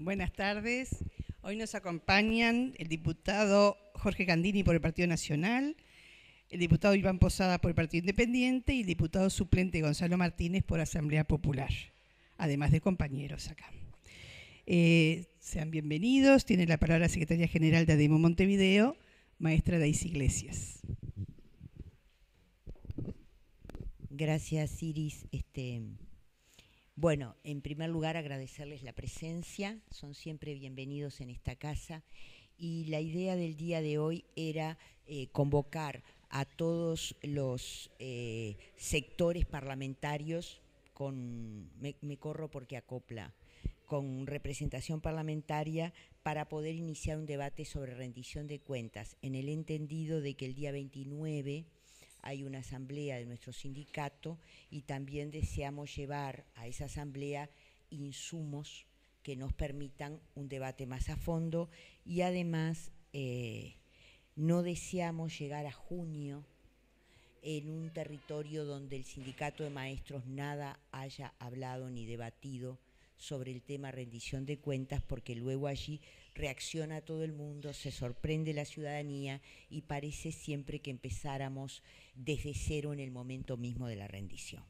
Buenas tardes. Hoy nos acompañan el diputado Jorge Candini por el Partido Nacional, el diputado Iván Posada por el Partido Independiente y el diputado suplente Gonzalo Martínez por Asamblea Popular, además de compañeros acá. Sean bienvenidos. Tiene la palabra la secretaria general de ADEMO Montevideo, maestra Daisy Iglesias. Gracias, Iris. Bueno, en primer lugar agradecerles la presencia, son siempre bienvenidos en esta casa y la idea del día de hoy era convocar a todos los sectores parlamentarios me corro porque acopla, con representación parlamentaria para poder iniciar un debate sobre rendición de cuentas, en el entendido de que el día 29 hay una asamblea de nuestro sindicato y también deseamos llevar a esa asamblea insumos que nos permitan un debate más a fondo y además no deseamos llegar a junio en un territorio donde el sindicato de maestros nada haya hablado ni debatido sobre el tema rendición de cuentas, porque luego allí reacciona todo el mundo, se sorprende la ciudadanía y parece siempre que empezáramos desde cero en el momento mismo de la rendición.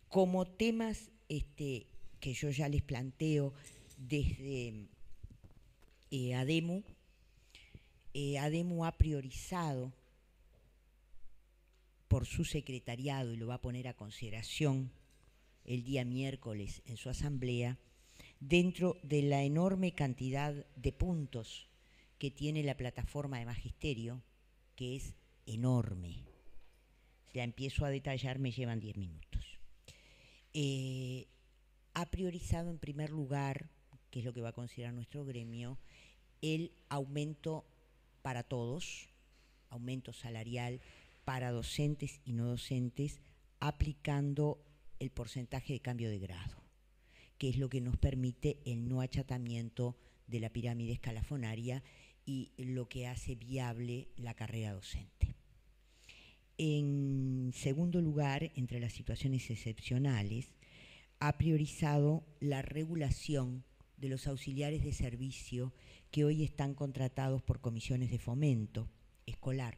Como temas que yo ya les planteo desde ADEMO, ADEMO ha priorizado por su secretariado, y lo va a poner a consideración el día miércoles en su asamblea, dentro de la enorme cantidad de puntos que tiene la plataforma de magisterio, que es enorme. Si la empiezo a detallar me llevan 10 minutos. Ha priorizado en primer lugar, que es lo que va a considerar nuestro gremio, el aumento para todos, aumento salarial para docentes y no docentes, aplicando el porcentaje de cambio de grado, que es lo que nos permite el no achatamiento de la pirámide escalafonaria y lo que hace viable la carrera docente. En segundo lugar, entre las situaciones excepcionales, ha priorizado la regulación de los auxiliares de servicio que hoy están contratados por comisiones de fomento escolar.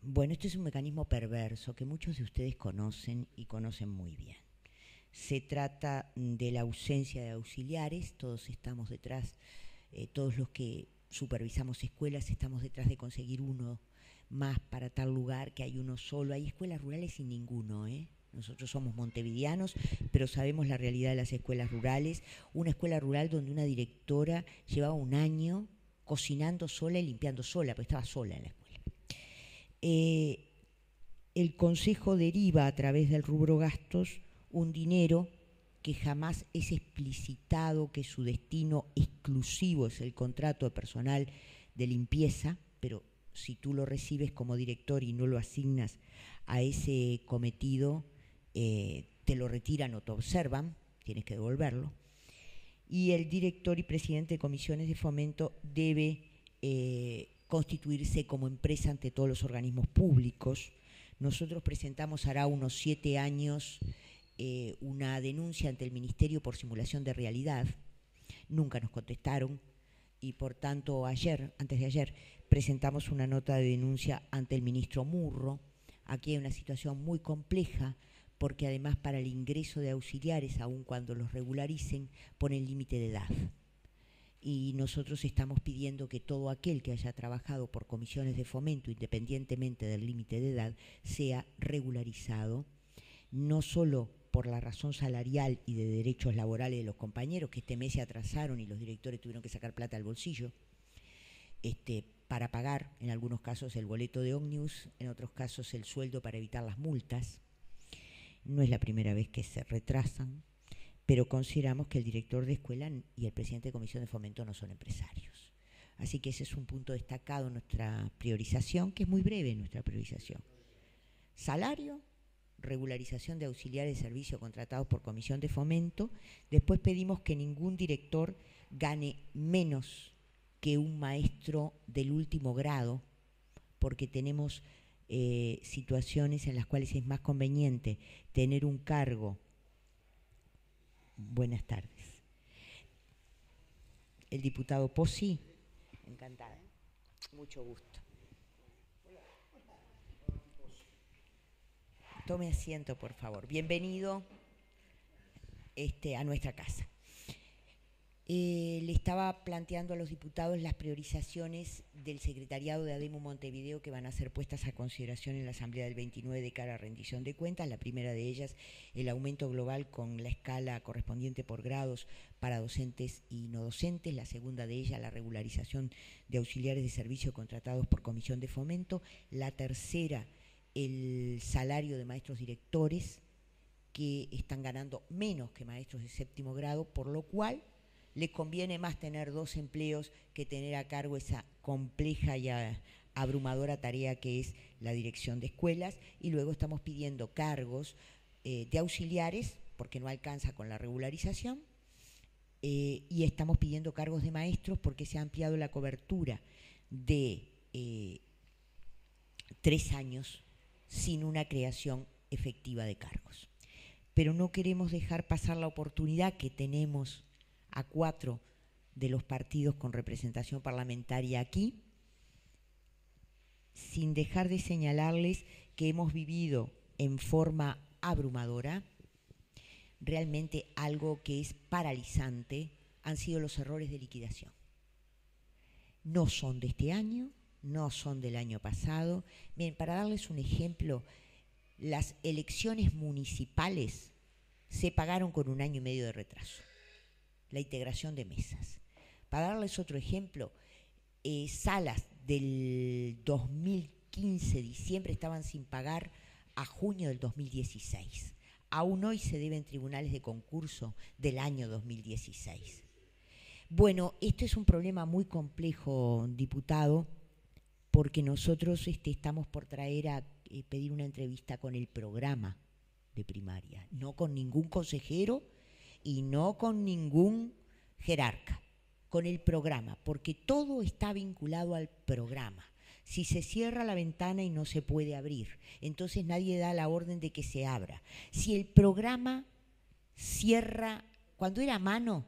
Bueno, esto es un mecanismo perverso que muchos de ustedes conocen y conocen muy bien. Se trata de la ausencia de auxiliares, todos estamos detrás, todos los que supervisamos escuelas estamos detrás de conseguir uno más para tal lugar, que hay uno solo. Hay escuelas rurales sin ninguno, Nosotros somos montevideanos, pero sabemos la realidad de las escuelas rurales. Una escuela rural donde una directora llevaba un año cocinando sola y limpiando sola, porque estaba sola en la escuela. El Consejo deriva a través del rubro gastos un dinero que jamás es explicitado, que su destino exclusivo es el contrato de personal de limpieza, pero si tú lo recibes como director y no lo asignas a ese cometido, te lo retiran o te observan, tienes que devolverlo. Y el director y presidente de comisiones de fomento debe constituirse como empresa ante todos los organismos públicos. Nosotros presentamos hará unos 7 años una denuncia ante el Ministerio por simulación de realidad. Nunca nos contestaron y por tanto antes de ayer, presentamos una nota de denuncia ante el ministro Murro. Aquí hay una situación muy compleja porque además para el ingreso de auxiliares, aun cuando los regularicen, ponen límite de edad. Y nosotros estamos pidiendo que todo aquel que haya trabajado por comisiones de fomento, independientemente del límite de edad, sea regularizado, no solo por la razón salarial y de derechos laborales de los compañeros, que este mes se atrasaron y los directores tuvieron que sacar plata al bolsillo para pagar, en algunos casos, el boleto de ómnibus, en otros casos el sueldo para evitar las multas. No es la primera vez que se retrasan, pero consideramos que el director de escuela y el presidente de comisión de fomento no son empresarios. Así que ese es un punto destacado en nuestra priorización, que es muy breve nuestra priorización. Salario, regularización de auxiliares de servicio contratados por comisión de fomento. Después pedimos que ningún director gane menos que un maestro del último grado, porque tenemos situaciones en las cuales es más conveniente tener un cargo. Buenas tardes. el diputado Pozzi. Encantada. Mucho gusto. Tome asiento, por favor. Bienvenido a nuestra casa. Le estaba planteando a los diputados las priorizaciones del secretariado de ADEMU Montevideo que van a ser puestas a consideración en la Asamblea del 29 de cara a rendición de cuentas. La primera de ellas, el aumento global con la escala correspondiente por grados para docentes y no docentes. La segunda de ellas, la regularización de auxiliares de servicio contratados por Comisión de Fomento. La tercera, el salario de maestros directores que están ganando menos que maestros de séptimo grado, por lo cual les conviene más tener 2 empleos que tener a cargo esa compleja y abrumadora tarea que es la dirección de escuelas. Y luego estamos pidiendo cargos de auxiliares, porque no alcanza con la regularización, y estamos pidiendo cargos de maestros porque se ha ampliado la cobertura de 3 años sin una creación efectiva de cargos. Pero no queremos dejar pasar la oportunidad que tenemos a 4 de los partidos con representación parlamentaria aquí, sin dejar de señalarles que hemos vivido en forma abrumadora, realmente algo que es paralizante, han sido los errores de liquidación. No son de este año, no son del año pasado. Bien, para darles un ejemplo, las elecciones municipales se pagaron con 1 año y medio de retraso. La integración de mesas. Para darles otro ejemplo, salas del 2015, diciembre, estaban sin pagar a junio del 2016. Aún hoy se deben tribunales de concurso del año 2016. Bueno, esto es un problema muy complejo, diputado, porque nosotros estamos por traer a pedir una entrevista con el programa de primaria, no con ningún consejero y no con ningún jerarca, con el programa, porque todo está vinculado al programa. Si se cierra la ventana y no se puede abrir, entonces nadie da la orden de que se abra. Si el programa cierra, cuando era a mano,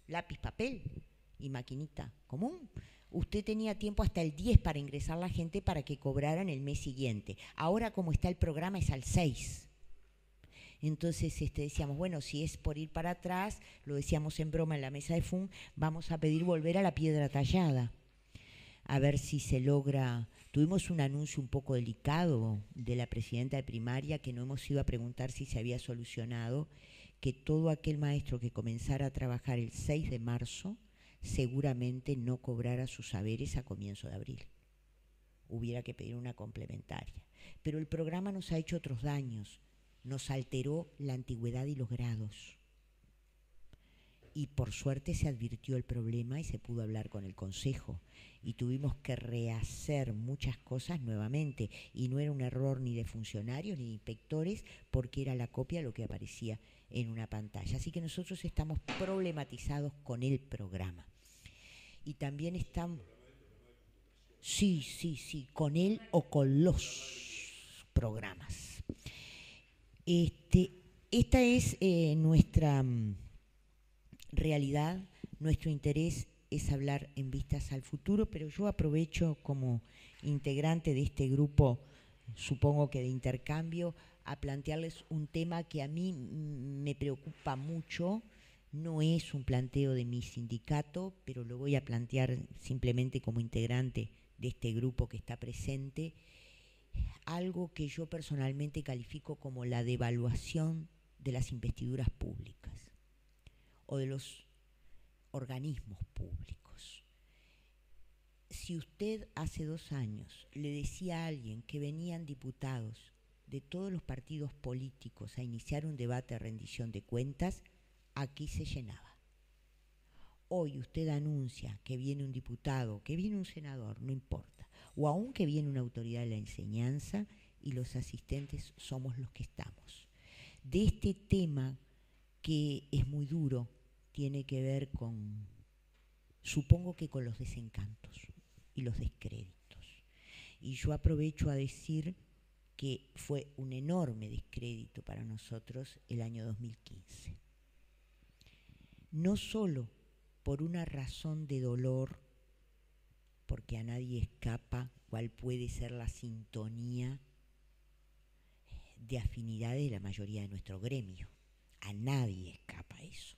lápiz, papel y maquinita común, usted tenía tiempo hasta el 10 para ingresar la gente para que cobraran el mes siguiente. Ahora, como está el programa, es al 6. Entonces decíamos, bueno, si es por ir para atrás, lo decíamos en broma en la mesa de FUN, vamos a pedir volver a la piedra tallada, a ver si se logra. Tuvimos un anuncio un poco delicado de la presidenta de primaria, que no hemos ido a preguntar si se había solucionado, que todo aquel maestro que comenzara a trabajar el 6 de marzo seguramente no cobrara sus saberes a comienzo de abril. Hubiera que pedir una complementaria. Pero el programa nos ha hecho otros daños. Nos alteró la antigüedad y los grados. Y por suerte se advirtió el problema y se pudo hablar con el Consejo. Y tuvimos que rehacer muchas cosas nuevamente. Y no era un error ni de funcionarios ni de inspectores, porque era la copia de lo que aparecía en una pantalla. Así que nosotros estamos problematizados con el programa. Y también estamos... Sí, con él o con los programas. Esta es nuestra realidad, nuestro interés es hablar en vistas al futuro, pero yo aprovecho como integrante de este grupo, supongo que de intercambio, a plantearles un tema que a mí me preocupa mucho. No es un planteo de mi sindicato, pero lo voy a plantear simplemente como integrante de este grupo que está presente. Algo que yo personalmente califico como la devaluación de las investiduras públicas o de los organismos públicos. Si usted hace 2 años le decía a alguien que venían diputados de todos los partidos políticos a iniciar un debate de rendición de cuentas, aquí se llenaba. Hoy usted anuncia que viene un diputado, que viene un senador, no importa, o aún que viene una autoridad de la enseñanza, y los asistentes somos los que estamos. De este tema, que es muy duro, tiene que ver con, supongo que con los desencantos y los descréditos. Y yo aprovecho a decir que fue un enorme descrédito para nosotros el año 2015. No solo por una razón de dolor, porque a nadie escapa cuál puede ser la sintonía de afinidades de la mayoría de nuestro gremio. A nadie escapa eso.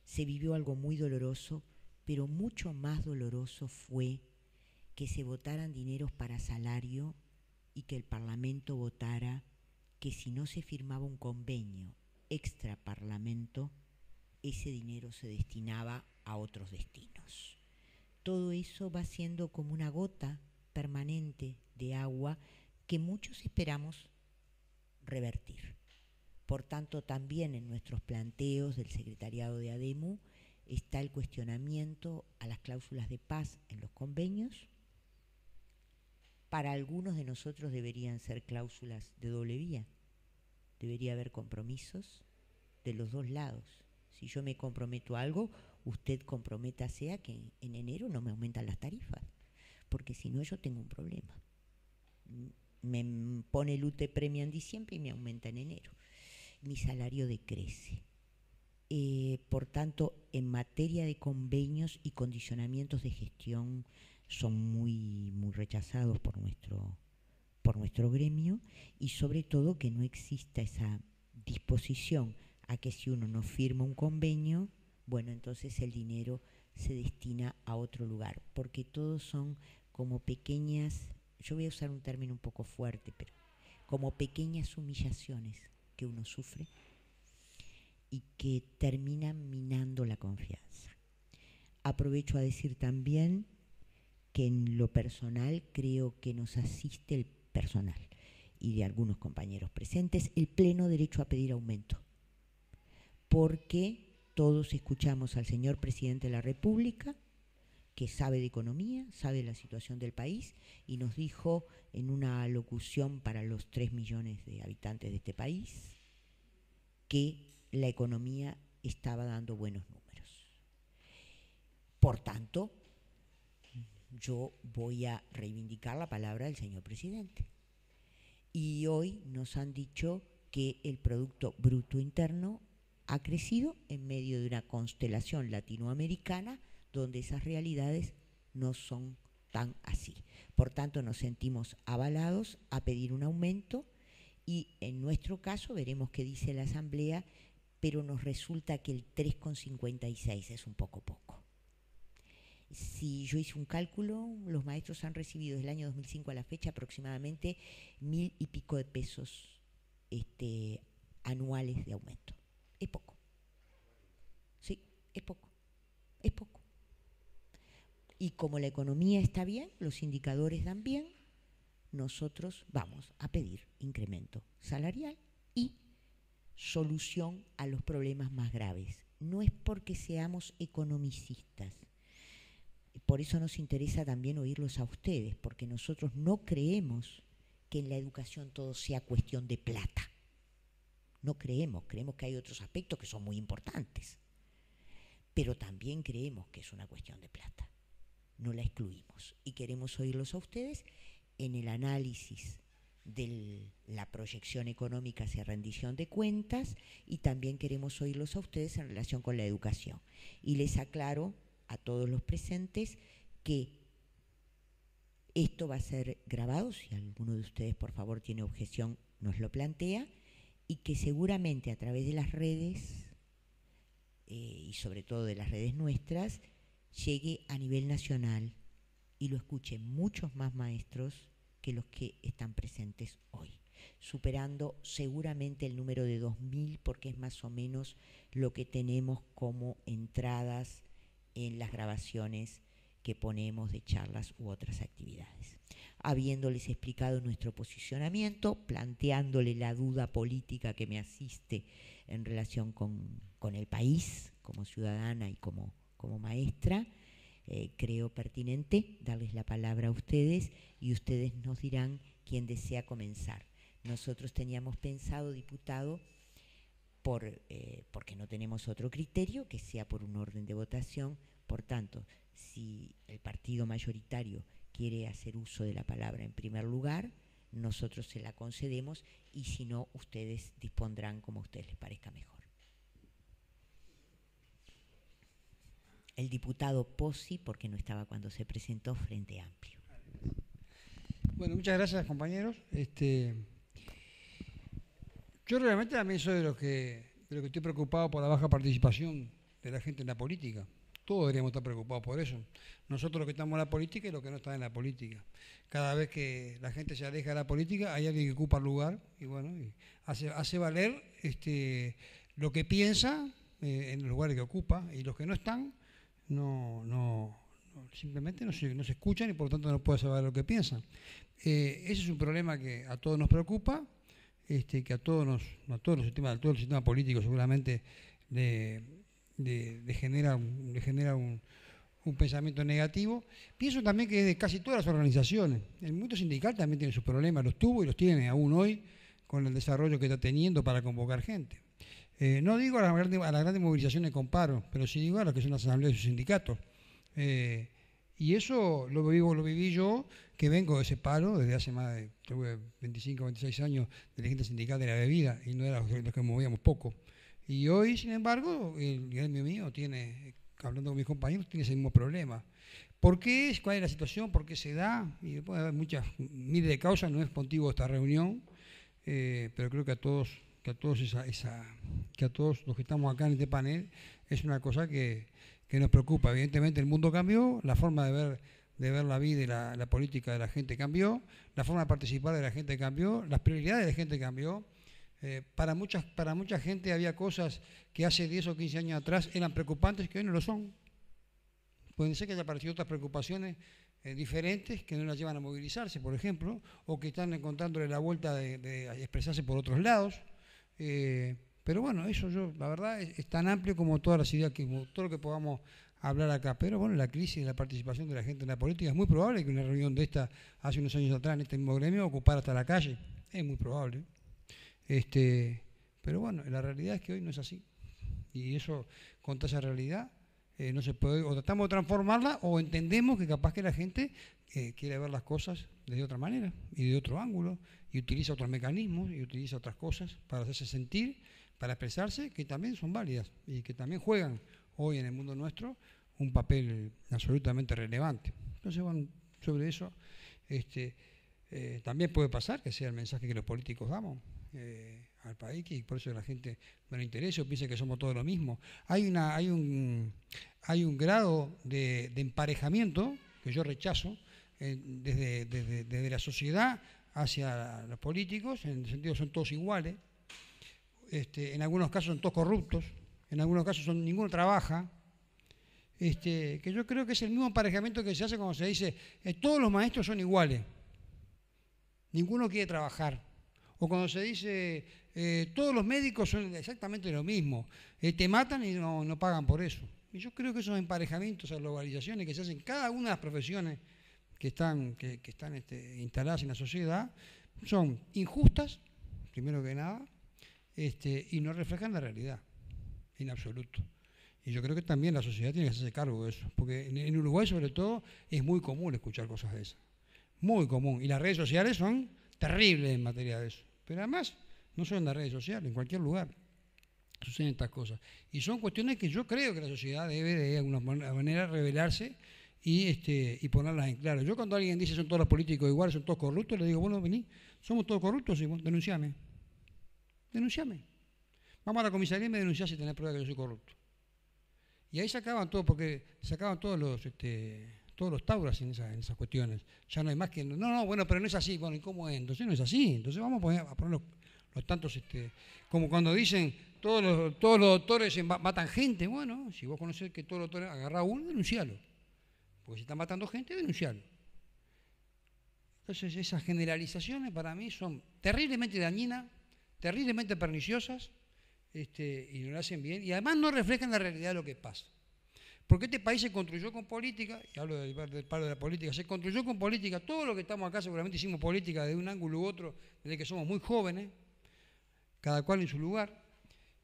Se vivió algo muy doloroso, pero mucho más doloroso fue que se votaran dineros para salario y que el Parlamento votara que si no se firmaba un convenio extra Parlamento, ese dinero se destinaba a otros destinos. Todo eso va siendo como una gota permanente de agua que muchos esperamos revertir. Por tanto, también en nuestros planteos del secretariado de ADEMU está el cuestionamiento a las cláusulas de paz en los convenios. Para algunos de nosotros deberían ser cláusulas de doble vía. Debería haber compromisos de los dos lados. Si yo me comprometo a algo, usted comprométase a que en enero no me aumentan las tarifas, porque si no yo tengo un problema. Me pone el UTE premia en diciembre y me aumenta en enero. Mi salario decrece. Por tanto, en materia de convenios y condicionamientos de gestión son muy rechazados por nuestro gremio, y sobre todo que no exista esa disposición a que si uno no firma un convenio, bueno, entonces el dinero se destina a otro lugar, porque todos son como pequeñas, yo voy a usar un término un poco fuerte, pero como pequeñas humillaciones que uno sufre y que terminan minando la confianza. Aprovecho a decir también que en lo personal creo que nos asiste el personal y de algunos compañeros presentes el pleno derecho a pedir aumento, porque todos escuchamos al señor presidente de la República, que sabe de economía, sabe de la situación del país, y nos dijo en una locución para los 3 millones de habitantes de este país que la economía estaba dando buenos números. Por tanto, yo voy a reivindicar la palabra del señor presidente. Y hoy nos han dicho que el Producto Bruto Interno ha crecido en medio de una constelación latinoamericana donde esas realidades no son tan así. Por tanto, nos sentimos avalados a pedir un aumento y en nuestro caso veremos qué dice la Asamblea, pero nos resulta que el 3,56 es un poco. Si yo hice un cálculo, los maestros han recibido desde el año 2005 a la fecha aproximadamente 1.000 y pico de pesos anuales de aumento. Es poco. Sí, es poco. Es poco. Y como la economía está bien, los indicadores dan bien, nosotros vamos a pedir incremento salarial y solución a los problemas más graves. No es porque seamos economicistas. Por eso nos interesa también oírlos a ustedes, porque nosotros no creemos que en la educación todo sea cuestión de plata. No creemos que hay otros aspectos que son muy importantes, pero también creemos que es una cuestión de plata. No la excluimos y queremos oírlos a ustedes en el análisis de la proyección económica hacia rendición de cuentas, y también queremos oírlos a ustedes en relación con la educación. Y les aclaro a todos los presentes que esto va a ser grabado, si alguno de ustedes por favor tiene objeción nos lo plantea, y que seguramente a través de las redes y sobre todo de las redes nuestras llegue a nivel nacional y lo escuchen muchos más maestros que los que están presentes hoy, superando seguramente el número de 2.000, porque es más o menos lo que tenemos como entradas en las grabaciones que ponemos de charlas u otras actividades. Habiéndoles explicado nuestro posicionamiento, planteándole la duda política que me asiste en relación con el país, como ciudadana y como maestra, creo pertinente darles la palabra a ustedes y ustedes nos dirán quién desea comenzar. Nosotros teníamos pensado, diputado, porque no tenemos otro criterio, que sea por un orden de votación. Por tanto, si el partido mayoritario quiere hacer uso de la palabra en primer lugar, nosotros se la concedemos, y si no, ustedes dispondrán como a ustedes les parezca mejor. el diputado Pozzi, porque no estaba cuando se presentó, Frente Amplio. Bueno, muchas gracias, compañeros. Yo realmente también soy de los que estoy preocupado por la baja participación de la gente en la política. Todos deberíamos estar preocupados por eso. Nosotros los que estamos en la política y los que no están en la política. Cada vez que la gente se aleja de la política, hay alguien que ocupa el lugar y bueno, y hace valer lo que piensa en el lugar que ocupa, y los que no están simplemente no se escuchan y por lo tanto no puede saber lo que piensan. Ese es un problema que a todos nos preocupa, que a todo el sistema político seguramente le genera un pensamiento negativo. Pienso también que de casi todas las organizaciones, el movimiento sindical también tiene sus problemas, los tuvo y los tiene aún hoy con el desarrollo que está teniendo para convocar gente. No digo a las grandes movilizaciones con paro, pero sí digo a las que son las asambleas de sus sindicatos. Y eso lo viví yo, que vengo de ese paro desde hace más de 25, 26 años de dirigente sindical de la bebida, y no era los que movíamos poco. Y hoy, sin embargo, el gremio mío tiene, hablando con mis compañeros, tiene ese mismo problema. ¿Por qué? ¿Cuál es la situación? ¿Por qué se da? Y puede haber miles de causas, no es motivo esta reunión, pero creo que a todos los que estamos acá en este panel es una cosa que nos preocupa. Evidentemente el mundo cambió, la forma de ver la vida y la política de la gente cambió, la forma de participar de la gente cambió, las prioridades de la gente cambió. Para mucha gente había cosas que hace 10 o 15 años atrás eran preocupantes que hoy no lo son. Pueden ser que haya aparecido otras preocupaciones diferentes que no las llevan a movilizarse, por ejemplo, o que están encontrándole la vuelta de expresarse por otros lados. Pero bueno, la verdad es tan amplio como todas las ideas, como todo lo que podamos hablar acá. Pero bueno, la crisis de la participación de la gente en la política, es muy probable que una reunión de esta hace unos años atrás en este mismo gremio ocupara hasta la calle. Es muy probable. Pero bueno, la realidad es que hoy no es así. Y eso, contra esa realidad, no se puede, o tratamos de transformarla, o entendemos que capaz que la gente quiere ver las cosas de otra manera y de otro ángulo, y utiliza otros mecanismos y utiliza otras cosas para hacerse sentir, para expresarse, que también son válidas y que también juegan hoy en el mundo nuestro un papel absolutamente relevante. Entonces, bueno, sobre eso también puede pasar que sea el mensaje que los políticos damos al país, y por eso la gente no le interesa o piensa que somos todos lo mismo. Hay un grado de emparejamiento que yo rechazo desde la sociedad hacia los políticos, en el sentido son todos iguales. En algunos casos son todos corruptos, en algunos casos ninguno trabaja, que yo creo que es el mismo emparejamiento que se hace cuando se dice todos los maestros son iguales, ninguno quiere trabajar, o cuando se dice todos los médicos son exactamente lo mismo, te matan y no pagan por eso. Y yo creo que esos emparejamientos, esas globalizaciones que se hacen en cada una de las profesiones que están instaladas en la sociedad, son injustas, primero que nada, y no reflejan la realidad, en absoluto. Y yo creo que también la sociedad tiene que hacerse cargo de eso, porque en Uruguay sobre todo es muy común escuchar cosas de esas, muy común, y las redes sociales son terribles en materia de eso, pero además no solo en las redes sociales, en cualquier lugar suceden estas cosas, y son cuestiones que yo creo que la sociedad debe de alguna manera revelarse y ponerlas en claro. Yo cuando alguien dice son todos los políticos iguales, son todos corruptos, le digo, bueno, vení, somos todos corruptos, sí, bueno, denunciame. Vamos a la comisaría y me denunciás si tenés prueba de que yo soy corrupto. Y ahí se acaban todos, porque se acaban todos los tauras en esas cuestiones. Ya no hay más que, bueno, pero no es así. Bueno, ¿y cómo es? Entonces no es así. Entonces vamos a poner los tantos, como cuando dicen todos los doctores matan gente. Bueno, si vos conocés que todos los doctores, agarrá uno y denuncialo. Porque si están matando gente, denuncialo. Entonces esas generalizaciones para mí son terriblemente dañinas, terriblemente perniciosas, y no lo hacen bien, y además no reflejan la realidad de lo que pasa. Porque este país se construyó con política, y hablo del palo de la política, se construyó con política, todo lo que estamos acá seguramente hicimos política de un ángulo u otro, desde que somos muy jóvenes, cada cual en su lugar,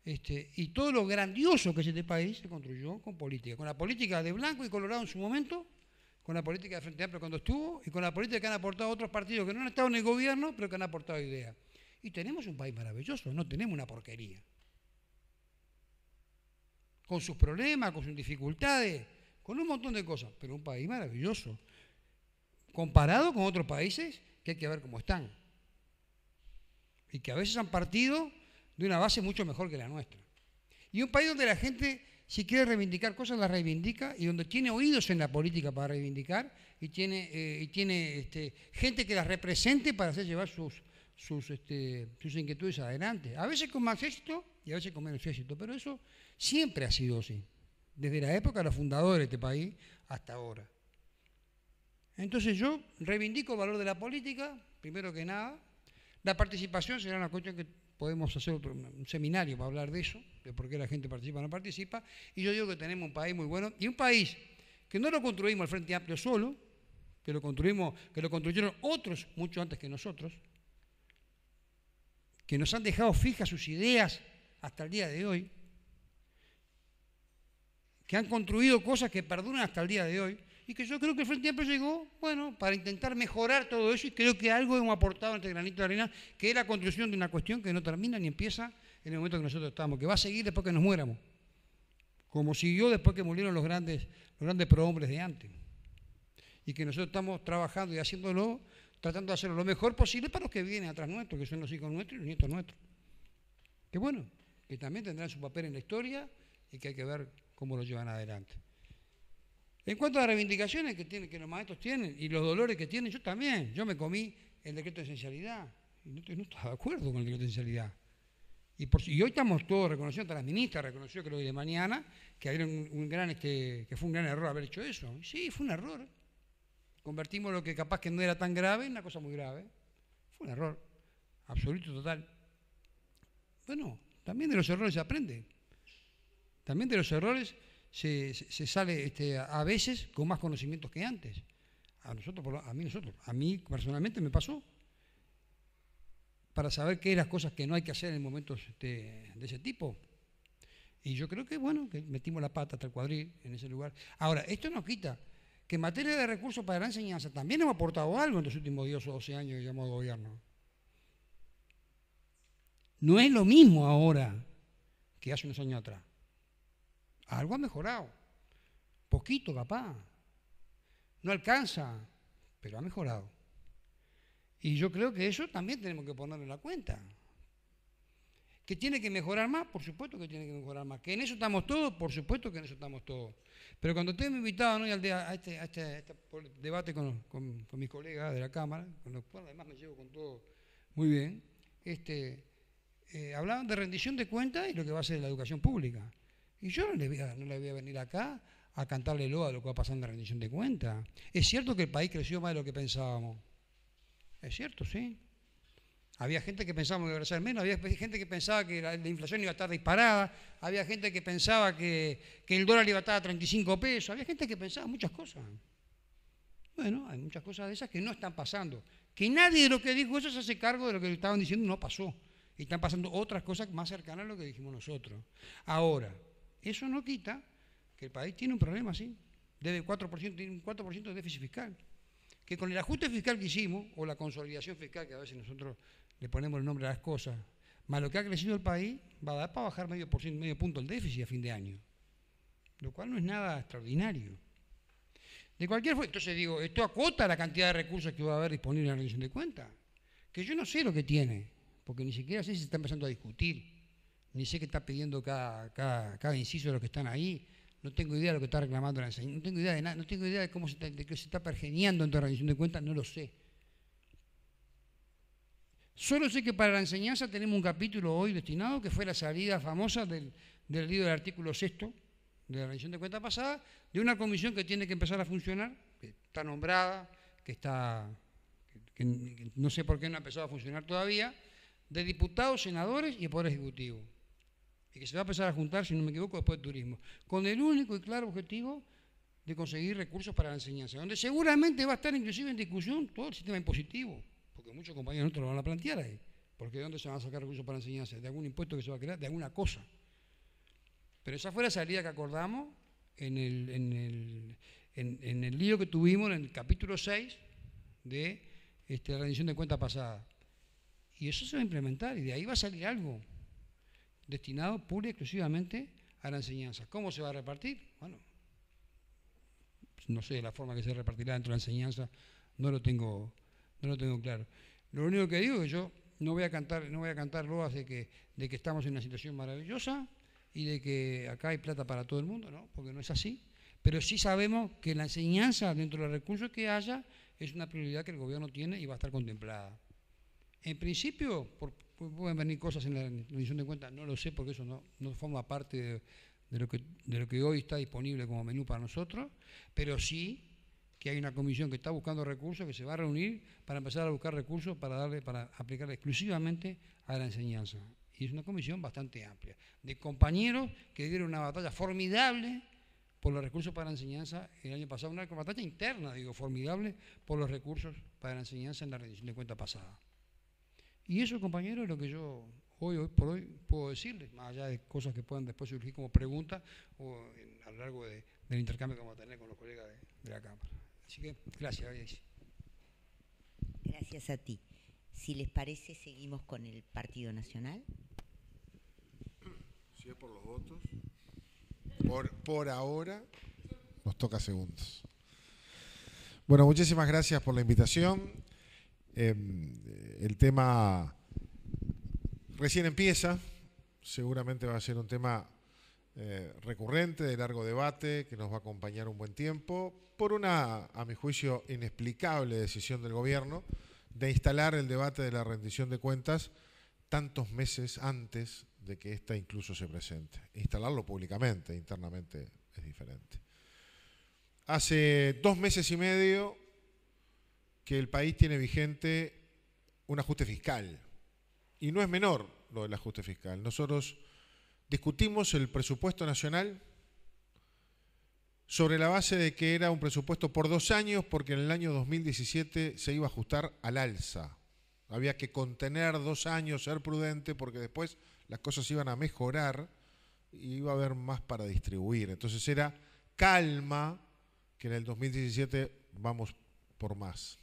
y todo lo grandioso que es este país se construyó con política, con la política de Blanco y Colorado en su momento, con la política de Frente Amplio cuando estuvo, y con la política que han aportado otros partidos que no han estado en el gobierno, pero que han aportado ideas. Y tenemos un país maravilloso, no tenemos una porquería. Con sus problemas, con sus dificultades, con un montón de cosas, pero un país maravilloso, comparado con otros países que hay que ver cómo están, y que a veces han partido de una base mucho mejor que la nuestra. Y un país donde la gente, si quiere reivindicar cosas, las reivindica, y donde tiene oídos en la política para reivindicar, y tiene gente que las represente para hacer llevar sus inquietudes adelante. A veces con más éxito y a veces con menos éxito, pero eso siempre ha sido así, desde la época de los fundadores de este país hasta ahora. Entonces yo reivindico el valor de la política, primero que nada. La participación será una cuestión que podemos hacer un seminario para hablar de eso, de por qué la gente participa o no participa, y yo digo que tenemos un país muy bueno, y un país que no lo construimos al Frente Amplio solo, que lo construyeron otros mucho antes que nosotros, que nos han dejado fijas sus ideas hasta el día de hoy, que han construido cosas que perduran hasta el día de hoy, y que yo creo que el Frente Amplio llegó, bueno, para intentar mejorar todo eso, y creo que algo hemos aportado en este granito de arena, que es la construcción de una cuestión que no termina ni empieza en el momento que nosotros estamos, que va a seguir después que nos muéramos, como siguió después que murieron los grandes prohombres de antes, y que nosotros estamos trabajando y haciéndolo, tratando de hacerlo lo mejor posible para los que vienen atrás nuestros, que son los hijos nuestros y los nietos nuestros. Que bueno, que también tendrán su papel en la historia y que hay que ver cómo lo llevan adelante. En cuanto a las reivindicaciones que los maestros tienen y los dolores que tienen, yo me comí el decreto de esencialidad y no estaba de acuerdo con el decreto de esencialidad. Y hoy estamos todos reconociendo, hasta la ministra reconoció, creo que de mañana, que había que fue un gran error haber hecho eso. Y sí, fue un error. Convertimos lo que capaz que no era tan grave en una cosa muy grave. Fue un error absoluto, total. Bueno, también de los errores se aprende. También de los errores se sale a veces con más conocimientos que antes. A mí personalmente me pasó. Para saber qué son las cosas que no hay que hacer en momentos de ese tipo. Y yo creo que, bueno, que metimos la pata hasta el cuadril en ese lugar. Ahora, esto no quita que en materia de recursos para la enseñanza también hemos aportado algo en los últimos 10 o 12 años que llamamos gobierno. No es lo mismo ahora que hace unos años atrás. Algo ha mejorado. Poquito, capaz. No alcanza, pero ha mejorado. Y yo creo que eso también tenemos que ponerlo en la cuenta. ¿Que tiene que mejorar más? Por supuesto que tiene que mejorar más. ¿Que en eso estamos todos? Por supuesto que en eso estamos todos. Pero cuando ustedes me invitaban hoy a este debate con mis colegas de la Cámara, con los cuales además me llevo con todo muy bien, hablaban de rendición de cuentas y lo que va a ser la educación pública. Y yo no le voy a venir acá a cantarle loa a lo que va a pasar en la rendición de cuentas. Es cierto que el país creció más de lo que pensábamos. Es cierto, sí. Había gente que pensaba que iba a crecer menos, había gente que pensaba que la inflación iba a estar disparada, había gente que pensaba que el dólar iba a estar a 35 pesos, había gente que pensaba muchas cosas. Bueno, hay muchas cosas de esas que no están pasando. Que nadie de lo que dijo eso se hace cargo de lo que estaban diciendo, no pasó. Y están pasando otras cosas más cercanas a lo que dijimos nosotros. Ahora, eso no quita que el país tiene un problema así. Debe 4%, tiene un 4% de déficit fiscal. Que con el ajuste fiscal que hicimos, o la consolidación fiscal, que a veces nosotros le ponemos el nombre a las cosas, más lo que ha crecido el país, va a dar para bajar medio punto el déficit a fin de año. Lo cual no es nada extraordinario. De cualquier forma, entonces digo, esto acota la cantidad de recursos que va a haber disponible en la rendición de cuentas. Que yo no sé lo que tiene, porque ni siquiera sé si se está empezando a discutir, ni sé qué está pidiendo cada inciso de los que están ahí. No tengo idea de lo que está reclamando la enseñanza, no tengo idea de nada, no tengo idea de cómo de qué se está pergeniando en la rendición de cuentas, no lo sé. Solo sé que para la enseñanza tenemos un capítulo hoy destinado, que fue la salida famosa del libro del artículo 6º de la rendición de cuentas pasada, de una comisión que tiene que empezar a funcionar, que está nombrada, que no sé por qué no ha empezado a funcionar todavía, de diputados, senadores y el Poder Ejecutivo. Y que se va a empezar a juntar, si no me equivoco, después de turismo, con el único y claro objetivo de conseguir recursos para la enseñanza, donde seguramente va a estar inclusive en discusión todo el sistema impositivo, porque muchos compañeros nuestros lo van a plantear ahí, porque ¿de dónde se van a sacar recursos para la enseñanza? ¿De algún impuesto que se va a crear? ¿De alguna cosa? Pero esa fue la salida que acordamos en el lío que tuvimos en el capítulo 6 de la rendición de cuentas pasada. Y eso se va a implementar, y de ahí va a salir algo destinado pura y exclusivamente a la enseñanza. ¿Cómo se va a repartir? Bueno, no sé la forma que se repartirá dentro de la enseñanza, no lo tengo claro. Lo único que digo es que yo no voy a cantar loas de que estamos en una situación maravillosa y de que acá hay plata para todo el mundo, ¿no? Porque no es así. Pero sí sabemos que la enseñanza, dentro de los recursos que haya, es una prioridad que el gobierno tiene y va a estar contemplada. En principio, pueden venir cosas en la rendición de cuentas, no lo sé porque eso no forma parte de lo que hoy está disponible como menú para nosotros, pero sí que hay una comisión que está buscando recursos, que se va a reunir para empezar a buscar recursos para aplicarle exclusivamente a la enseñanza. Y es una comisión bastante amplia, de compañeros que dieron una batalla formidable por los recursos para la enseñanza el año pasado, una batalla interna, formidable por los recursos para la enseñanza en la rendición de cuentas pasada. Y eso, compañeros, es lo que yo hoy por hoy puedo decirles, más allá de cosas que puedan después surgir como preguntas o a lo largo del intercambio que vamos a tener con los colegas de la Cámara. Así que, gracias, Daisy. Gracias a ti. Si les parece, seguimos con el Partido Nacional. Si es por los votos, por ahora nos toca segundos. Bueno, muchísimas gracias por la invitación. El tema recién empieza, seguramente va a ser un tema recurrente, de largo debate, que nos va a acompañar un buen tiempo, por una, a mi juicio, inexplicable decisión del gobierno de instalar el debate de la rendición de cuentas tantos meses antes de que ésta incluso se presente. Instalarlo públicamente, internamente es diferente. Hace 2 meses y medio que el país tiene vigente un ajuste fiscal, y no es menor lo del ajuste fiscal. Nosotros discutimos el presupuesto nacional sobre la base de que era un presupuesto por 2 años, porque en el año 2017 se iba a ajustar al alza. Había que contener 2 años, ser prudente, porque después las cosas iban a mejorar y iba a haber más para distribuir. Entonces era calma, que en el 2017 vamos por más.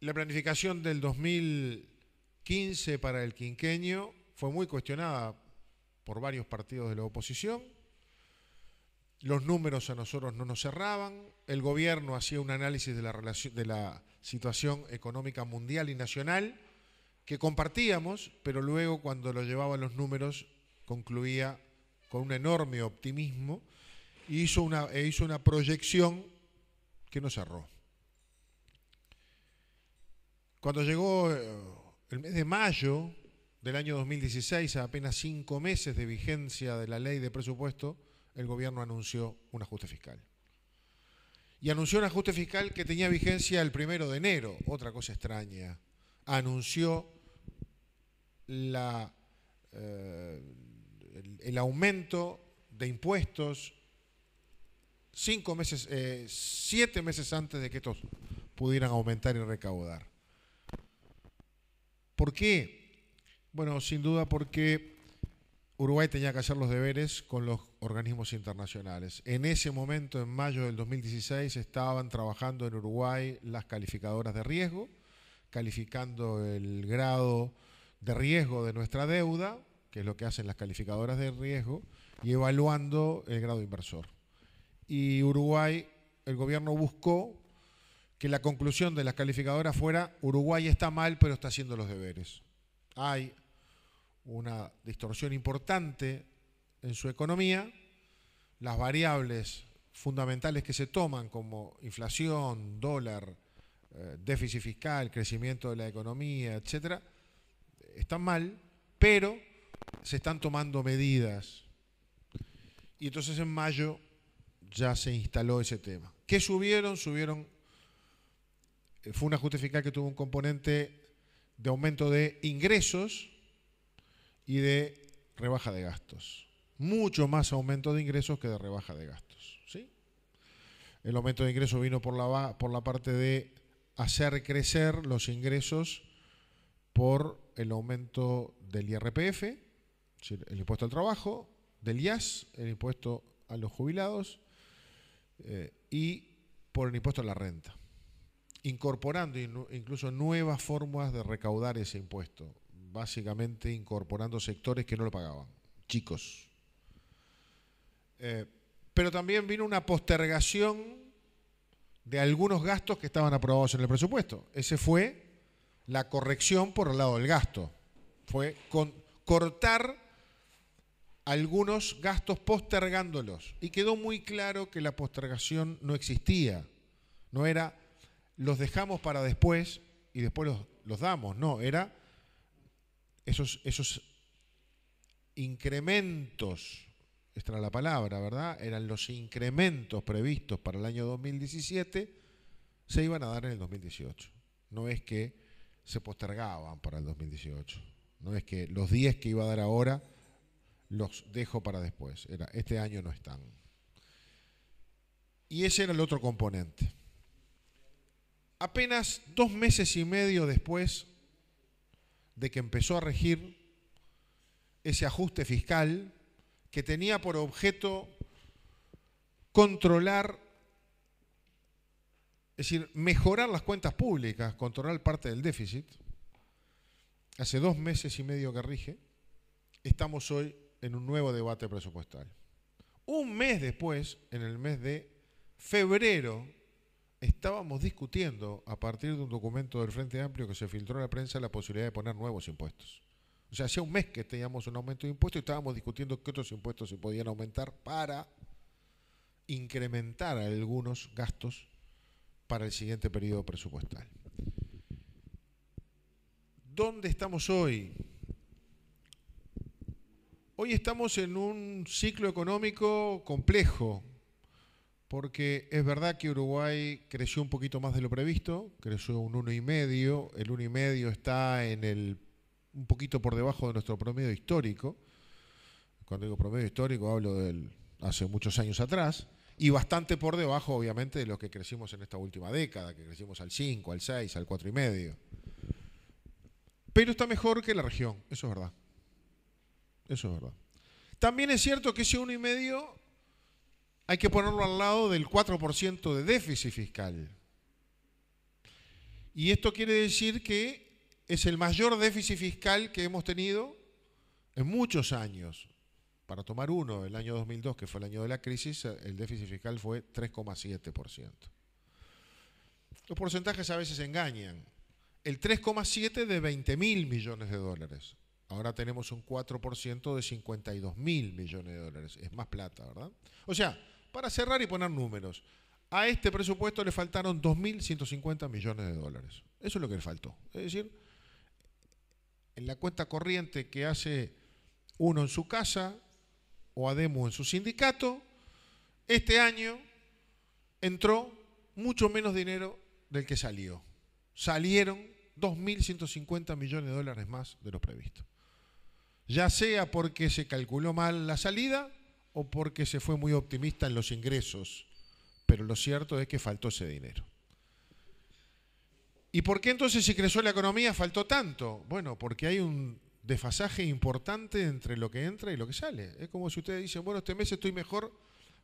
La planificación del 2015 para el quinquenio fue muy cuestionada por varios partidos de la oposición. Los números a nosotros no nos cerraban. El gobierno hacía un análisis de la situación económica mundial y nacional que compartíamos, pero luego cuando lo llevaba a los números concluía con un enorme optimismo y hizo una proyección que no cerró. Cuando llegó el mes de mayo del año 2016, a apenas 5 meses de vigencia de la ley de presupuesto, el gobierno anunció un ajuste fiscal. Y anunció un ajuste fiscal que tenía vigencia el 1 de enero, otra cosa extraña. Anunció el aumento de impuestos 7 meses antes de que estos pudieran aumentar y recaudar. ¿Por qué? Bueno, sin duda porque Uruguay tenía que hacer los deberes con los organismos internacionales. En ese momento, en mayo del 2016, estaban trabajando en Uruguay las calificadoras de riesgo, calificando el grado de riesgo de nuestra deuda, que es lo que hacen las calificadoras de riesgo, y evaluando el grado inversor. Y Uruguay, el gobierno buscó que la conclusión de las calificadoras fuera: Uruguay está mal, pero está haciendo los deberes. Hay una distorsión importante en su economía. Las variables fundamentales que se toman, como inflación, dólar, déficit fiscal, crecimiento de la economía, etcétera, están mal, pero se están tomando medidas. Y entonces en mayo ya se instaló ese tema. ¿Qué subieron? Fue un ajuste fiscal que tuvo un componente de aumento de ingresos y de rebaja de gastos. Mucho más aumento de ingresos que de rebaja de gastos, ¿sí? El aumento de ingresos vino por la parte de hacer crecer los ingresos por el aumento del IRPF, es decir, el impuesto al trabajo, del IAS, el impuesto a los jubilados, y por el impuesto a la renta, incorporando incluso nuevas formas de recaudar ese impuesto, básicamente incorporando sectores que no lo pagaban, chicos. pero también vino una postergación de algunos gastos que estaban aprobados en el presupuesto. Ese fue la corrección por el lado del gasto. Fue cortar algunos gastos postergándolos. Y quedó muy claro que la postergación no existía. No era los dejamos para después y después los damos. No, era esos incrementos, esta era la palabra, ¿verdad? Eran los incrementos previstos para el año 2017, se iban a dar en el 2018. No es que se postergaban para el 2018. No es que los 10 que iba a dar ahora los dejo para después. Este año no están. Y ese era el otro componente. Apenas 2 meses y medio después de que empezó a regir ese ajuste fiscal que tenía por objeto controlar, es decir, mejorar las cuentas públicas, controlar parte del déficit. Hace 2 meses y medio que rige, estamos hoy en un nuevo debate presupuestal. Un mes después, en el mes de febrero, estábamos discutiendo, a partir de un documento del Frente Amplio que se filtró a la prensa, la posibilidad de poner nuevos impuestos. O sea, hacía un mes que teníamos un aumento de impuestos y estábamos discutiendo qué otros impuestos se podían aumentar para incrementar algunos gastos para el siguiente periodo presupuestal. ¿Dónde estamos hoy? Hoy estamos en un ciclo económico complejo, porque es verdad que Uruguay creció un poquito más de lo previsto, creció un 1,5, el 1,5 está un poquito por debajo de nuestro promedio histórico. Cuando digo promedio histórico hablo del hace muchos años atrás, y bastante por debajo, obviamente, de lo que crecimos en esta última década, que crecimos al 5, al 6, al 4,5. Pero está mejor que la región, eso es verdad. Eso es verdad. También es cierto que ese 1,5 hay que ponerlo al lado del 4% de déficit fiscal. Y esto quiere decir que es el mayor déficit fiscal que hemos tenido en muchos años. Para tomar uno, el año 2002, que fue el año de la crisis, el déficit fiscal fue 3,7%. Los porcentajes a veces engañan. El 3,7 de 20.000 millones de dólares. Ahora tenemos un 4% de 52.000 millones de dólares. Es más plata, ¿verdad? O sea, para cerrar y poner números, a este presupuesto le faltaron 2.150 millones de dólares. Eso es lo que le faltó. Es decir, en la cuenta corriente que hace uno en su casa o Ademu en su sindicato, este año entró mucho menos dinero del que salió. Salieron 2.150 millones de dólares más de lo previsto. Ya sea porque se calculó mal la salida o porque se fue muy optimista en los ingresos, pero lo cierto es que faltó ese dinero. ¿Y por qué entonces si creció la economía faltó tanto? Bueno, porque hay un desfasaje importante entre lo que entra y lo que sale. Es como si ustedes dicen, bueno, este mes estoy mejor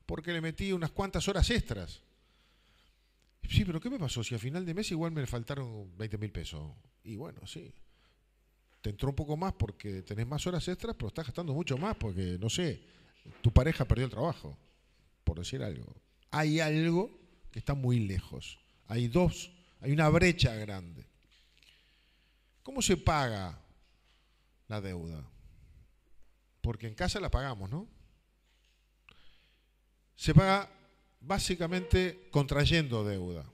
porque le metí unas cuantas horas extras. Sí, pero ¿qué me pasó? Si a final de mes igual me faltaron 20.000 pesos. Y bueno, sí. Te entró un poco más porque tenés más horas extras, pero estás gastando mucho más porque, no sé, tu pareja perdió el trabajo, por decir algo. Hay algo que está muy lejos. Hay una brecha grande. ¿Cómo se paga la deuda? Porque en casa la pagamos, ¿no? Se paga básicamente contrayendo deuda.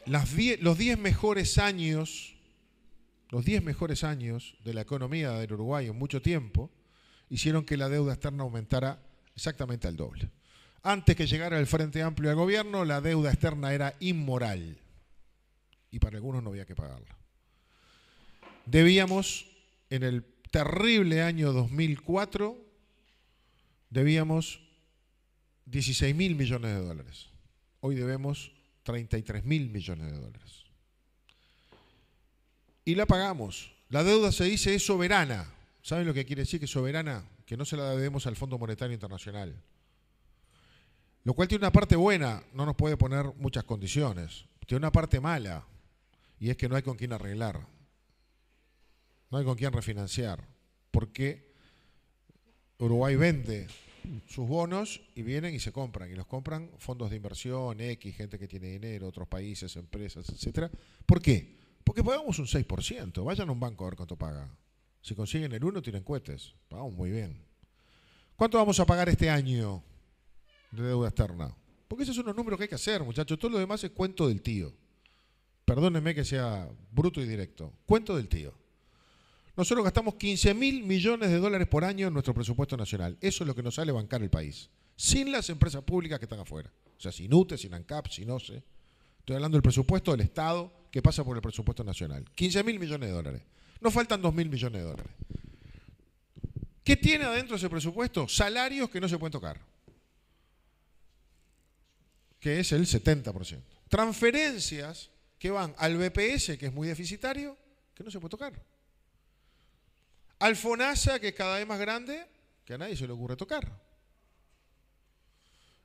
Los 10 mejores años de la economía del Uruguay en mucho tiempo hicieron que la deuda externa aumentara exactamente al doble. Antes que llegara el Frente Amplio al gobierno, la deuda externa era inmoral y para algunos no había que pagarla. Debíamos, en el terrible año 2004, debíamos 16.000 millones de dólares. Hoy debemos 33.000 millones de dólares. Y la pagamos. La deuda se dice es soberana. ¿Saben lo que quiere decir que es soberana? Que no se la debemos al Fondo Monetario Internacional. Lo cual tiene una parte buena, no nos puede poner muchas condiciones. Tiene una parte mala, y es que no hay con quién arreglar. No hay con quién refinanciar. Porque Uruguay vende sus bonos y vienen y se compran. Y los compran fondos de inversión, X, gente que tiene dinero, otros países, empresas, etcétera. ¿Por qué? Porque pagamos un 6%. Vayan a un banco a ver cuánto paga. Si consiguen el 1, tienen cohetes. Pagamos muy bien. ¿Cuánto vamos a pagar este año de deuda externa? Porque esos son los números que hay que hacer, muchachos. Todo lo demás es cuento del tío. Perdónenme que sea bruto y directo. Cuento del tío. Nosotros gastamos 15.000 millones de dólares por año en nuestro presupuesto nacional. Eso es lo que nos sale bancar el país. Sin las empresas públicas que están afuera. O sea, sin UTE, sin ANCAP, sin OCE. Estoy hablando del presupuesto del Estado que pasa por el presupuesto nacional. 15.000 millones de dólares. Nos faltan 2.000 millones de dólares. ¿Qué tiene adentro ese presupuesto? Salarios que no se pueden tocar. Que es el 70%. Transferencias que van al BPS, que es muy deficitario, que no se puede tocar. Al FONASA, que es cada vez más grande, que a nadie se le ocurre tocar.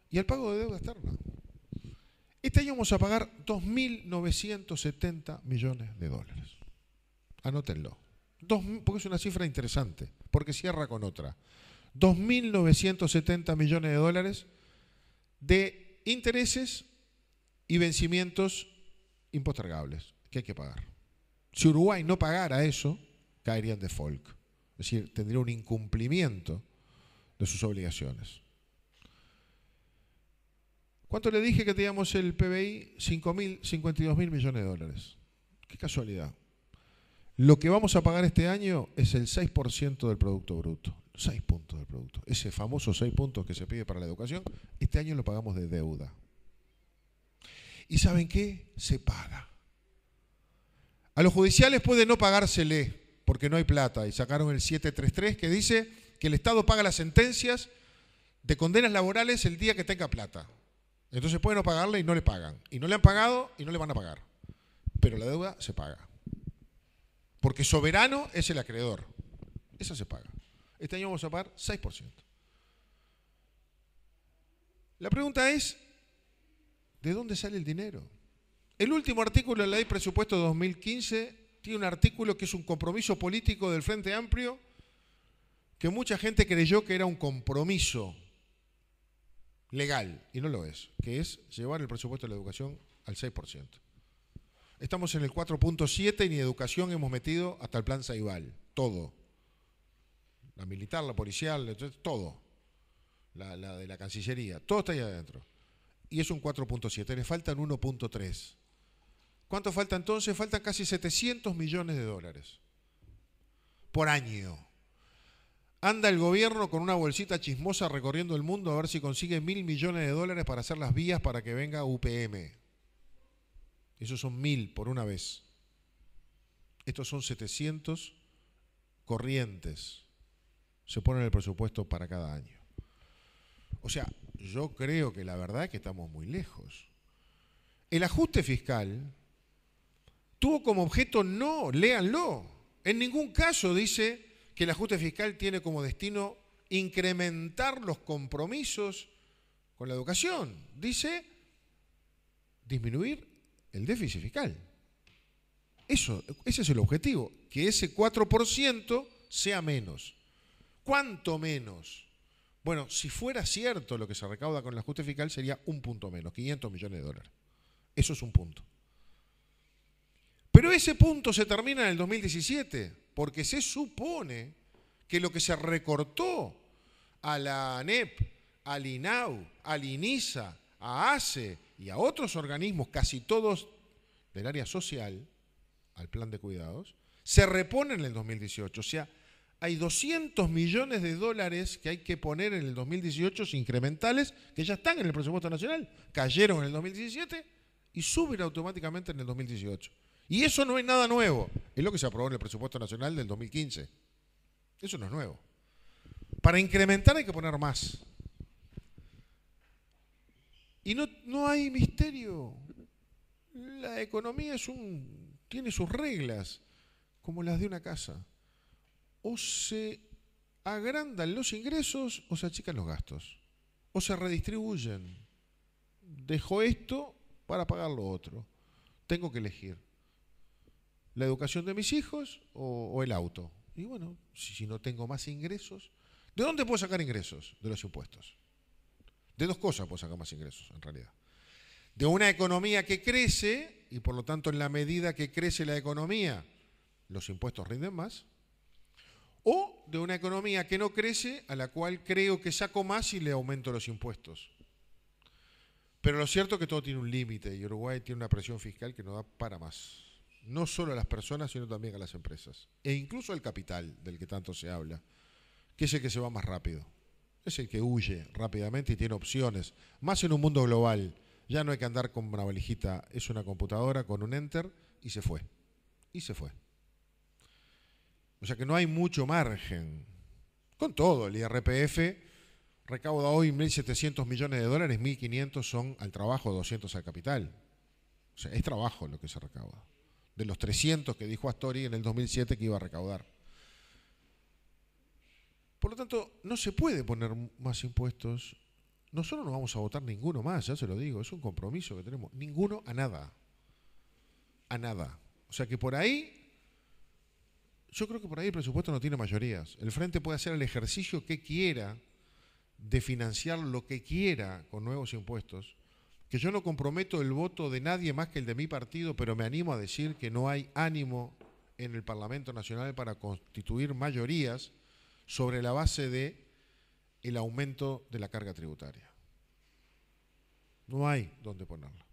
Y al pago de deuda externa. Este año vamos a pagar 2.970 millones de dólares. Anótenlo. Porque es una cifra interesante, porque cierra con otra. 2.970 millones de dólares de intereses y vencimientos impostergables que hay que pagar. Si Uruguay no pagara eso, caería en default. Es decir, tendría un incumplimiento de sus obligaciones. ¿Cuánto le dije que teníamos el PBI? 52.000 millones de dólares. Qué casualidad. Lo que vamos a pagar este año es el 6% del Producto Bruto. 6 puntos del Producto. Ese famoso 6 puntos que se pide para la educación, este año lo pagamos de deuda. ¿Y saben qué? Se paga. A los judiciales puede no pagársele porque no hay plata. Y sacaron el 733 que dice que el Estado paga las sentencias de condenas laborales el día que tenga plata. Entonces puede no pagarle y no le pagan. Y no le han pagado y no le van a pagar. Pero la deuda se paga. Porque soberano es el acreedor. Esa se paga. Este año vamos a pagar 6%. La pregunta es, ¿de dónde sale el dinero? El último artículo de la Ley de Presupuesto de 2015 tiene un artículo que es un compromiso político del Frente Amplio que mucha gente creyó que era un compromiso legal, y no lo es, que es llevar el presupuesto de la educación al 6%. Estamos en el 4.7 y ni educación hemos metido hasta el plan Ceibal, todo. La militar, la policial, todo. La de la Cancillería, todo está ahí adentro. Y es un 4.7, le faltan 1.3. ¿Cuánto falta entonces? Faltan casi 700 millones de dólares por año. Anda el gobierno con una bolsita chismosa recorriendo el mundo a ver si consigue 1.000 millones de dólares para hacer las vías para que venga UPM. Esos son 1.000 por una vez. Estos son 700 corrientes. Se ponen en el presupuesto para cada año. O sea, yo creo que la verdad es que estamos muy lejos. El ajuste fiscal tuvo como objeto, no, léanlo, en ningún caso dice que el ajuste fiscal tiene como destino incrementar los compromisos con la educación. Dice disminuir el déficit fiscal. Ese es el objetivo, que ese 4% sea menos. ¿Cuánto menos? Bueno, si fuera cierto lo que se recauda con el ajuste fiscal sería un punto menos, 500 millones de dólares. Eso es un punto. Pero ese punto se termina en el 2017, porque se supone que lo que se recortó a la ANEP, al INAU, al INISA, a ACE y a otros organismos, casi todos del área social, al plan de cuidados, se repone en el 2018. O sea, hay 200 millones de dólares que hay que poner en el 2018 incrementales que ya están en el presupuesto nacional. Cayeron en el 2017 y suben automáticamente en el 2018. Y eso no es nada nuevo. Es lo que se aprobó en el presupuesto nacional del 2015. Eso no es nuevo. Para incrementar hay que poner más. Y no hay misterio. La economía tiene sus reglas, como las de una casa. O se agrandan los ingresos o se achican los gastos. O se redistribuyen. Dejo esto para pagar lo otro. Tengo que elegir. La educación de mis hijos o el auto. Y bueno, si no tengo más ingresos, ¿De dónde puedo sacar ingresos? De los impuestos. De dos cosas puedo sacar más ingresos, en realidad. De una economía que crece, y por lo tanto en la medida que crece la economía, los impuestos rinden más. O de una economía que no crece, a la cual creo que saco más y le aumento los impuestos. Pero lo cierto es que todo tiene un límite y Uruguay tiene una presión fiscal que no da para más. No solo a las personas, sino también a las empresas. E incluso al capital, del que tanto se habla, que es el que se va más rápido. Es el que huye rápidamente y tiene opciones. Más en un mundo global. Ya no hay que andar con una valijita, es una computadora con un enter y se fue. Y se fue. O sea que no hay mucho margen. Con todo, el IRPF recauda hoy 1.700 millones de dólares, 1.500 son al trabajo, 200 al capital. O sea, es trabajo lo que se recauda. De los 300 que dijo Astori en el 2007 que iba a recaudar. Por lo tanto, no se puede poner más impuestos. Nosotros no vamos a votar ninguno más, ya se lo digo, es un compromiso que tenemos. Ninguno a nada. A nada. O sea que por ahí, yo creo que por ahí el presupuesto no tiene mayorías. El Frente puede hacer el ejercicio que quiera de financiar lo que quiera con nuevos impuestos, que yo no comprometo el voto de nadie más que el de mi partido, pero me animo a decir que no hay ánimo en el Parlamento Nacional para constituir mayorías sobre la base de el aumento de la carga tributaria. No hay dónde ponerla.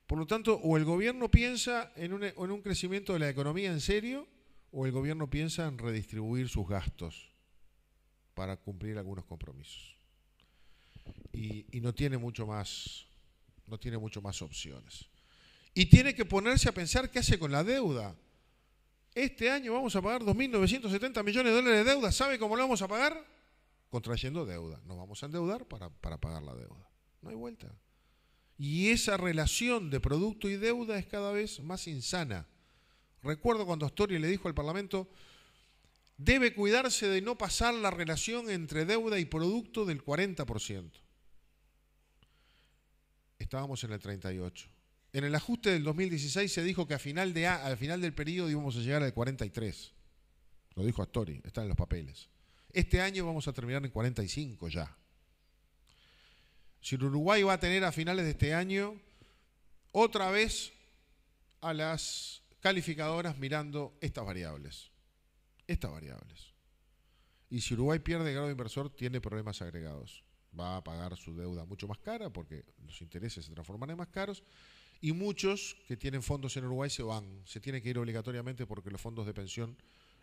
Por lo tanto, o el gobierno piensa en un crecimiento de la economía en serio, o el gobierno piensa en redistribuir sus gastos para cumplir algunos compromisos. Y no tiene mucho más opciones. Y tiene que ponerse a pensar qué hace con la deuda. Este año vamos a pagar 2.970 millones de dólares de deuda. ¿Sabe cómo lo vamos a pagar? Contrayendo deuda. Nos vamos a endeudar para pagar la deuda. No hay vuelta. Y esa relación de producto y deuda es cada vez más insana. Recuerdo cuando Astori le dijo al Parlamento: debe cuidarse de no pasar la relación entre deuda y producto del 40%. Estábamos en el 38%. En el ajuste del 2016 se dijo que al final del periodo íbamos a llegar al 43%. Lo dijo Astori, está en los papeles. Este año vamos a terminar en 45% ya. Si Uruguay va a tener a finales de este año otra vez a las calificadoras mirando estas variables. Y si Uruguay pierde grado inversor, tiene problemas agregados. Va a pagar su deuda mucho más cara porque los intereses se transforman en más caros y muchos que tienen fondos en Uruguay se tienen que ir obligatoriamente porque los fondos de pensión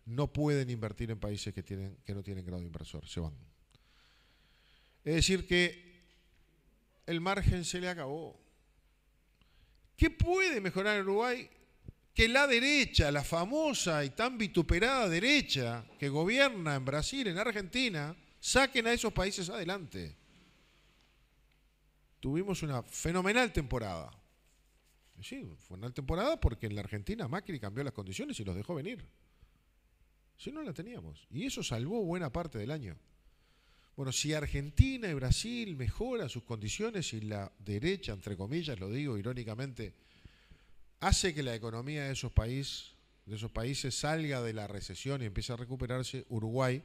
no pueden invertir en países que no tienen grado inversor, se van. Es decir que el margen se le acabó. ¿Qué puede mejorar en Uruguay? Que la derecha, la famosa y tan vituperada derecha que gobierna en Brasil, en Argentina, saquen a esos países adelante. Tuvimos una fenomenal temporada. Sí, fue una temporada porque en la Argentina Macri cambió las condiciones y los dejó venir. Si no la teníamos. Y eso salvó buena parte del año. Bueno, si Argentina y Brasil mejoran sus condiciones y la derecha, entre comillas, lo digo irónicamente, hace que la economía de esos países salga de la recesión y empiece a recuperarse, Uruguay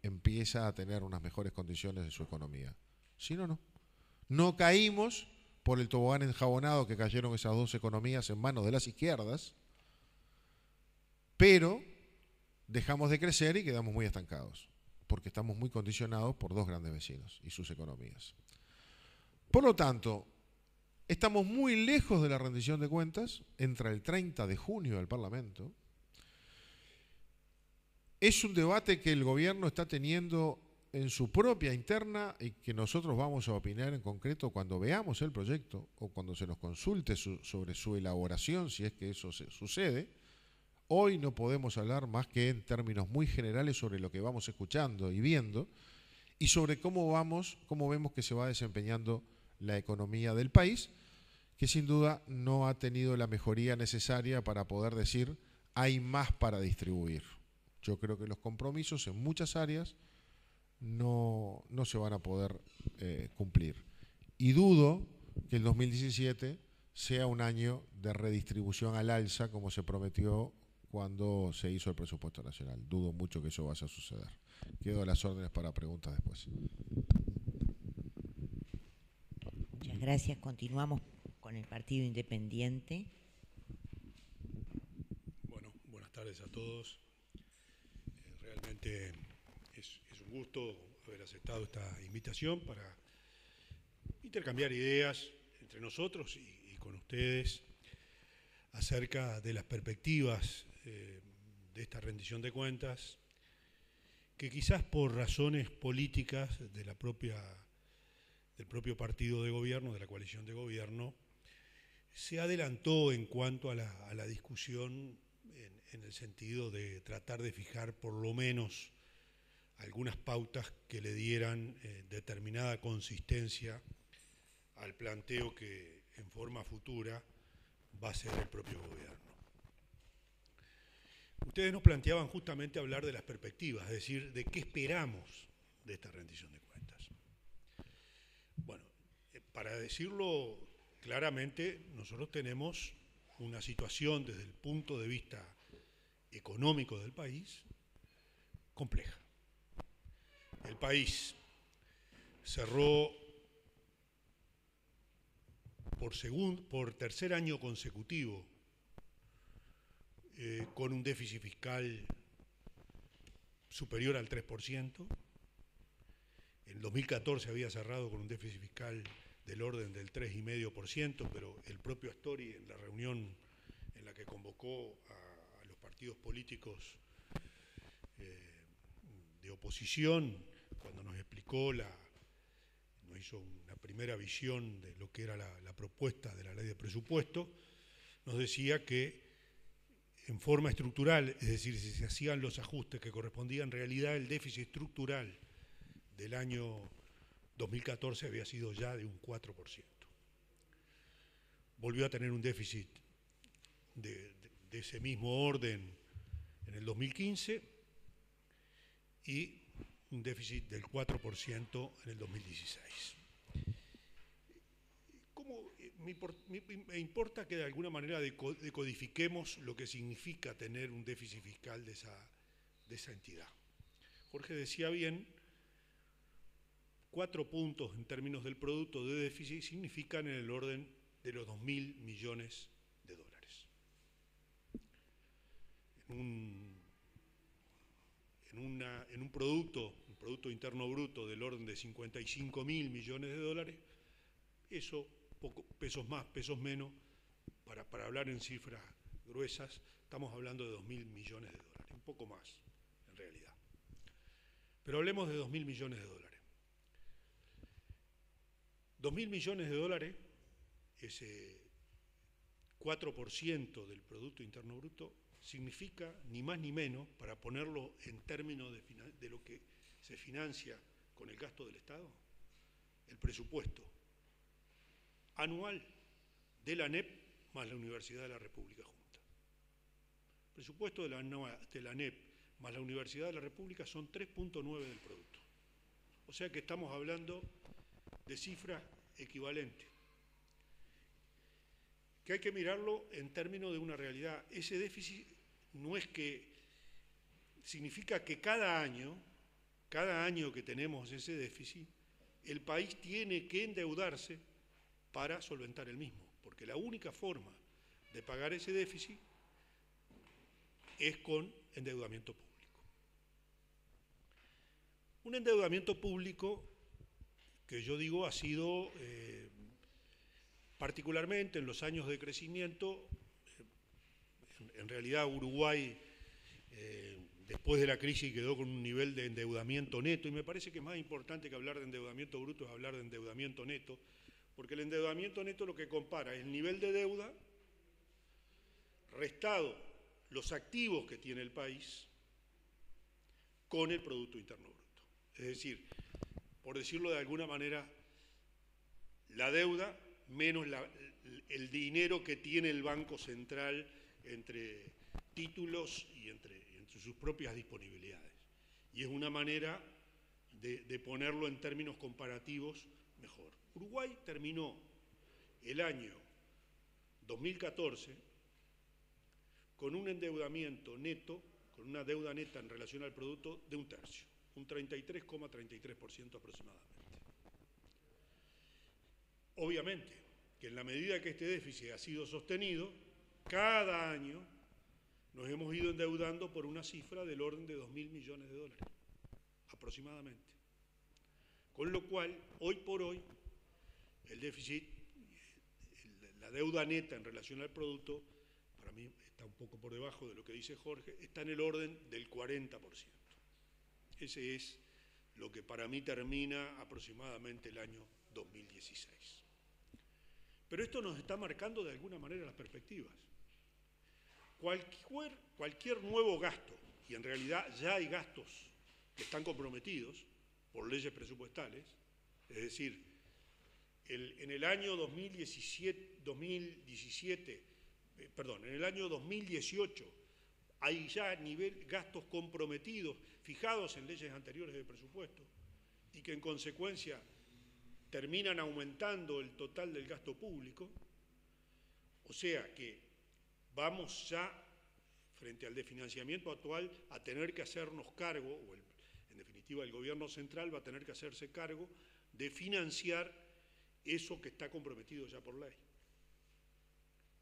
empieza a tener unas mejores condiciones de su economía. Si no, no. No caímos por el tobogán enjabonado que cayeron esas dos economías en manos de las izquierdas, pero dejamos de crecer y quedamos muy estancados, porque estamos muy condicionados por dos grandes vecinos y sus economías. Por lo tanto, estamos muy lejos de la rendición de cuentas. Entra el 30 de junio al Parlamento. Es un debate que el gobierno está teniendo en su propia interna y que nosotros vamos a opinar en concreto cuando veamos el proyecto o cuando se nos consulte sobre su elaboración, si es que eso sucede. Hoy no podemos hablar más que en términos muy generales sobre lo que vamos escuchando y viendo y sobre cómo vemos que se va desempeñando la economía del país, que sin duda no ha tenido la mejoría necesaria para poder decir hay más para distribuir. Yo creo que los compromisos en muchas áreas no se van a poder cumplir. Y dudo que el 2017 sea un año de redistribución al alza como se prometió cuando se hizo el presupuesto nacional. Dudo mucho que eso vaya a suceder. Quedo a las órdenes para preguntas después. Muchas gracias. Continuamos con el Partido Independiente. Bueno, buenas tardes a todos. Realmente es un gusto haber aceptado esta invitación para intercambiar ideas entre nosotros y con ustedes acerca de las perspectivas de esta rendición de cuentas, que quizás por razones políticas del propio partido de gobierno, de la coalición de gobierno, se adelantó en cuanto a la discusión en el sentido de tratar de fijar por lo menos algunas pautas que le dieran determinada consistencia al planteo que en forma futura va a ser el propio gobierno. Ustedes nos planteaban justamente hablar de las perspectivas, es decir, de qué esperamos de esta rendición de cuentas. Bueno, para decirlo claramente, nosotros tenemos una situación desde el punto de vista económico del país compleja. El país cerró por tercer año consecutivo con un déficit fiscal superior al 3%. En 2014 había cerrado con un déficit fiscal del orden del 3,5%, pero el propio Astori, en la reunión en la que convocó a los partidos políticos de oposición, cuando nos explicó, nos hizo una primera visión de lo que era la propuesta de la ley de presupuesto, nos decía que en forma estructural, es decir, si se hacían los ajustes que correspondían, en realidad el déficit estructural del año 2014 había sido ya de un 4%. Volvió a tener un déficit de ese mismo orden en el 2015 y un déficit del 4% en el 2016. Me importa que de alguna manera decodifiquemos lo que significa tener un déficit fiscal de esa entidad. Jorge decía bien, 4 puntos en términos del producto de déficit significan en el orden de los 2.000 millones de dólares. En un producto interno bruto del orden de 55.000 millones de dólares, eso, pesos más, pesos menos, para hablar en cifras gruesas, estamos hablando de 2.000 millones de dólares, un poco más en realidad. Pero hablemos de 2.000 millones de dólares. 2.000 millones de dólares, ese 4% del Producto Interno Bruto, significa ni más ni menos, para ponerlo en términos de lo que se financia con el gasto del Estado, el presupuesto anual de la ANEP más la Universidad de la República junta. El presupuesto de la ANEP más la Universidad de la República son 3,9 del producto. O sea que estamos hablando de cifras equivalentes, que hay que mirarlo en términos de una realidad. Ese déficit no es que significa que cada año que tenemos ese déficit, el país tiene que endeudarse para solventar el mismo, porque la única forma de pagar ese déficit es con endeudamiento público. Un endeudamiento público que yo digo ha sido, particularmente en los años de crecimiento, en realidad Uruguay, después de la crisis, quedó con un nivel de endeudamiento neto, y me parece que es más importante que hablar de endeudamiento bruto es hablar de endeudamiento neto, porque el endeudamiento neto lo que compara es el nivel de deuda restado los activos que tiene el país con el Producto Interno Bruto. Es decir, por decirlo de alguna manera, la deuda menos el dinero que tiene el Banco Central entre títulos y entre sus propias disponibilidades. Y es una manera de ponerlo en términos comparativos mejor. Uruguay terminó el año 2014 con un endeudamiento neto, con una deuda neta en relación al producto de un tercio, un 33,33% aproximadamente. Obviamente que en la medida que este déficit ha sido sostenido, cada año nos hemos ido endeudando por una cifra del orden de 2.000 millones de dólares, aproximadamente. Con lo cual, hoy por hoy, el déficit, la deuda neta en relación al producto, para mí está un poco por debajo de lo que dice Jorge, está en el orden del 40%. Ese es lo que para mí termina aproximadamente el año 2016. Pero esto nos está marcando de alguna manera las perspectivas. Cualquier nuevo gasto, y en realidad ya hay gastos que están comprometidos por leyes presupuestales, es decir, en el año 2018 hay ya gastos comprometidos, fijados en leyes anteriores de presupuesto, y que en consecuencia terminan aumentando el total del gasto público. O sea que vamos ya, frente al desfinanciamiento actual, a tener que hacernos cargo, o en definitiva el gobierno central va a tener que hacerse cargo de financiar eso que está comprometido ya por ley,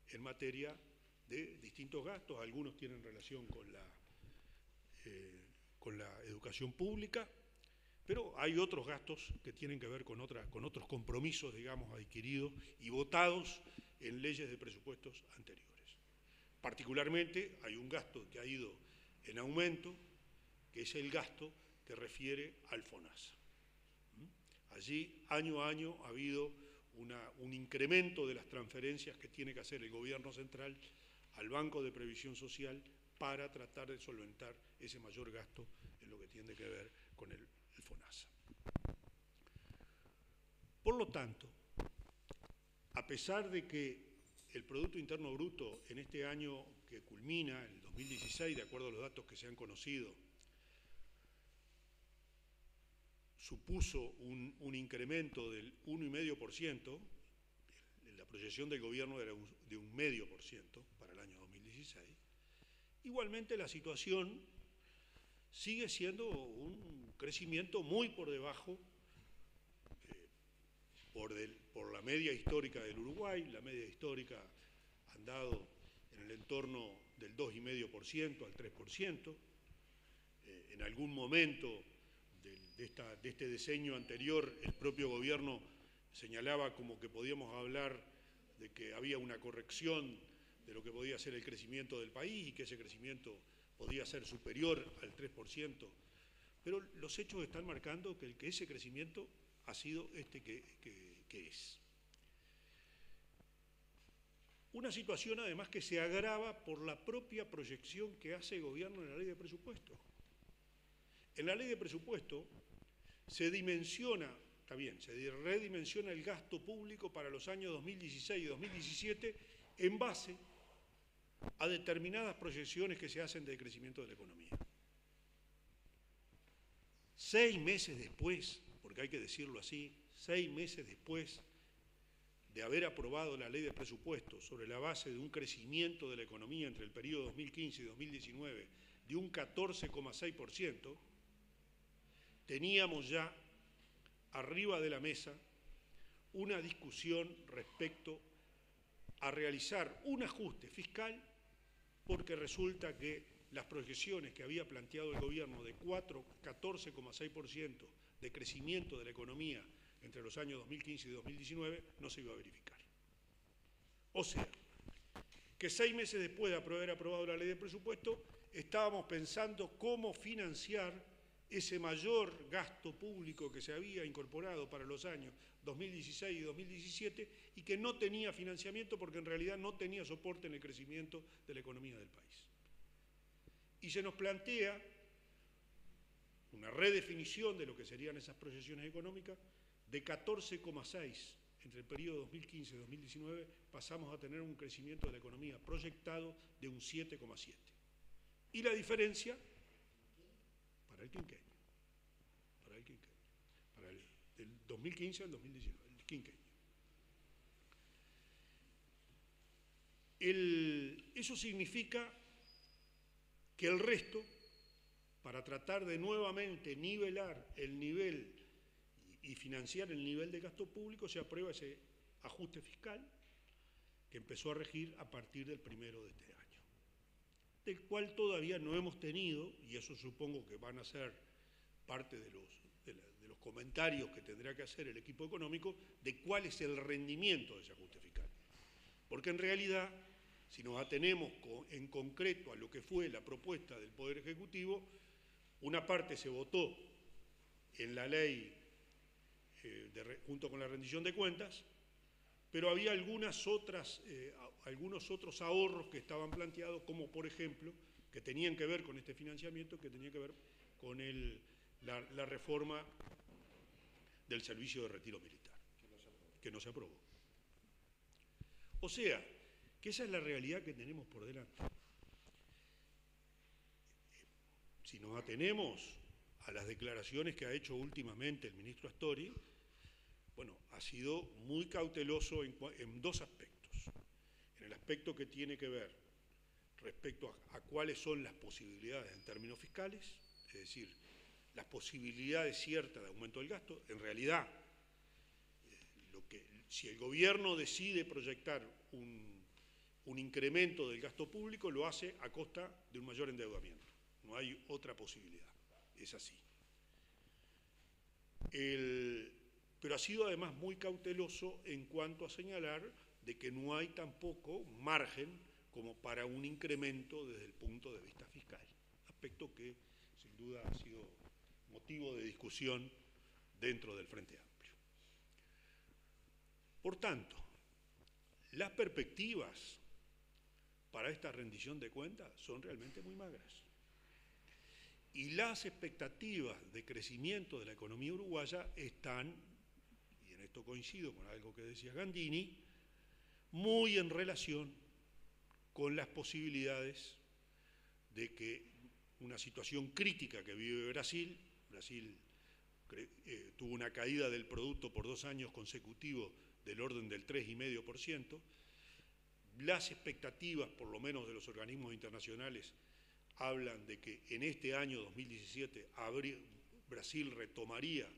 en materia de distintos gastos. Algunos tienen relación con la educación pública, pero hay otros gastos que tienen que ver con otros compromisos, digamos, adquiridos y votados en leyes de presupuestos anteriores. Particularmente hay un gasto que ha ido en aumento, que es el gasto que refiere al FONASA. Allí, año a año, ha habido un incremento de las transferencias que tiene que hacer el gobierno central al Banco de Previsión Social para tratar de solventar ese mayor gasto en lo que tiene que ver con el FONASA. Por lo tanto, a pesar de que el Producto Interno Bruto en este año que culmina, el 2016, de acuerdo a los datos que se han conocido, supuso un incremento del 1,5%, la proyección del gobierno era de 1,5% para el año 2016, igualmente la situación sigue siendo un crecimiento muy por debajo por la media histórica del Uruguay. La media histórica ha andado en el entorno del 2,5% al 3%. En algún momento de este diseño anterior, el propio gobierno señalaba como que podíamos hablar de que había una corrección de lo que podía ser el crecimiento del país y que ese crecimiento podía ser superior al 3%, pero los hechos están marcando que ese crecimiento ha sido que es. Una situación además que se agrava por la propia proyección que hace el gobierno en la ley de presupuesto. En la ley de presupuesto se dimensiona, está bien, se redimensiona el gasto público para los años 2016 y 2017 en base a determinadas proyecciones que se hacen de crecimiento de la economía. 6 meses después, porque hay que decirlo así, 6 meses después de haber aprobado la ley de presupuesto sobre la base de un crecimiento de la economía entre el periodo 2015 y 2019 de un 14,6%, teníamos ya arriba de la mesa una discusión respecto a realizar un ajuste fiscal, porque resulta que las proyecciones que había planteado el gobierno de 14,6% de crecimiento de la economía entre los años 2015 y 2019 no se iba a verificar. O sea, que 6 meses después de haber aprobado la ley de presupuesto, estábamos pensando cómo financiar ese mayor gasto público que se había incorporado para los años 2016 y 2017 y que no tenía financiamiento porque en realidad no tenía soporte en el crecimiento de la economía del país. Y se nos plantea una redefinición de lo que serían esas proyecciones económicas. De 14,6 entre el periodo 2015 y 2019 pasamos a tener un crecimiento de la economía proyectado de un 7,7. Y la diferencia para el quinquenio, del 2015 al 2019, el quinquenio. Eso significa que el resto, para tratar de nuevamente nivelar el nivel y financiar el nivel de gasto público, se aprueba ese ajuste fiscal que empezó a regir a partir del 1 de este año, del cual todavía no hemos tenido, y eso supongo que van a ser parte de los comentarios que tendrá que hacer el equipo económico, de cuál es el rendimiento de ese ajuste fiscal. Porque en realidad, si nos atenemos en concreto a lo que fue la propuesta del Poder Ejecutivo, una parte se votó en la ley junto con la rendición de cuentas, pero había algunos otros ahorros que estaban planteados, como por ejemplo, que tenían que ver con este financiamiento, que tenían que ver con la reforma del servicio de retiro militar, que no se aprobó. O sea, que esa es la realidad que tenemos por delante. Si nos atenemos a las declaraciones que ha hecho últimamente el ministro Astori, bueno, ha sido muy cauteloso en dos aspectos. En el aspecto que tiene que ver respecto a cuáles son las posibilidades en términos fiscales, es decir, las posibilidades ciertas de aumento del gasto. En realidad, si el gobierno decide proyectar un incremento del gasto público, lo hace a costa de un mayor endeudamiento. No hay otra posibilidad, es así. Pero ha sido además muy cauteloso en cuanto a señalar de que no hay tampoco margen como para un incremento desde el punto de vista fiscal, aspecto que sin duda ha sido motivo de discusión dentro del Frente Amplio. Por tanto, las perspectivas para esta rendición de cuentas son realmente muy magras. Y las expectativas de crecimiento de la economía uruguaya están, y en esto coincido con algo que decía Gandini, muy en relación con las posibilidades de que una situación crítica que vive Brasil tuvo una caída del producto por 2 años consecutivos del orden del 3,5%, las expectativas, por lo menos de los organismos internacionales, hablan de que en este año 2017 Brasil retomaría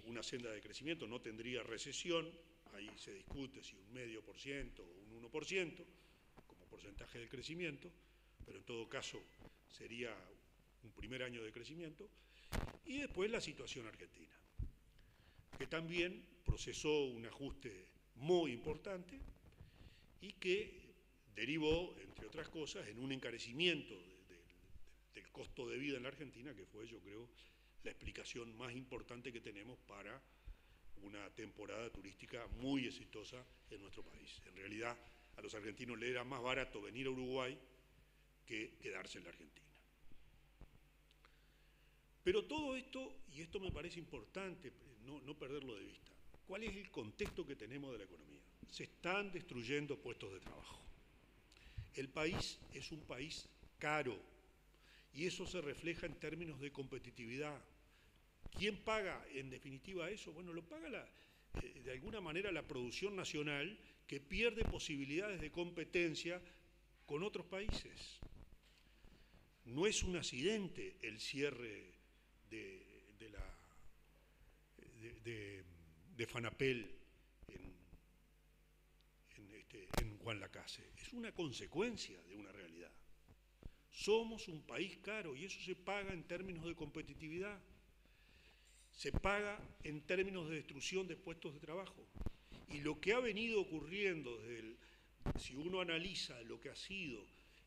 una senda de crecimiento, no tendría recesión, ahí se discute si 0,5% o un 1% como porcentaje del crecimiento, pero en todo caso sería un primer año de crecimiento. Y después la situación argentina, que también procesó un ajuste muy importante y que derivó, entre otras cosas, en un encarecimiento del costo de vida en la Argentina, que fue, yo creo, la explicación más importante que tenemos para una temporada turística muy exitosa en nuestro país. En realidad, a los argentinos les era más barato venir a Uruguay que quedarse en la Argentina. Pero todo esto, y esto me parece importante no perderlo de vista, ¿cuál es el contexto que tenemos de la economía? Se están destruyendo puestos de trabajo. El país es un país caro y eso se refleja en términos de competitividad. ¿Quién paga en definitiva eso? Bueno, lo paga de alguna manera la producción nacional, que pierde posibilidades de competencia con otros países. No es un accidente el cierre de Fanapel en Juan Lacase. Es una consecuencia de una realidad. Somos un país caro y eso se paga en términos de competitividad. Se paga en términos de destrucción de puestos de trabajo. Y lo que ha venido ocurriendo, si uno analiza lo que ha sido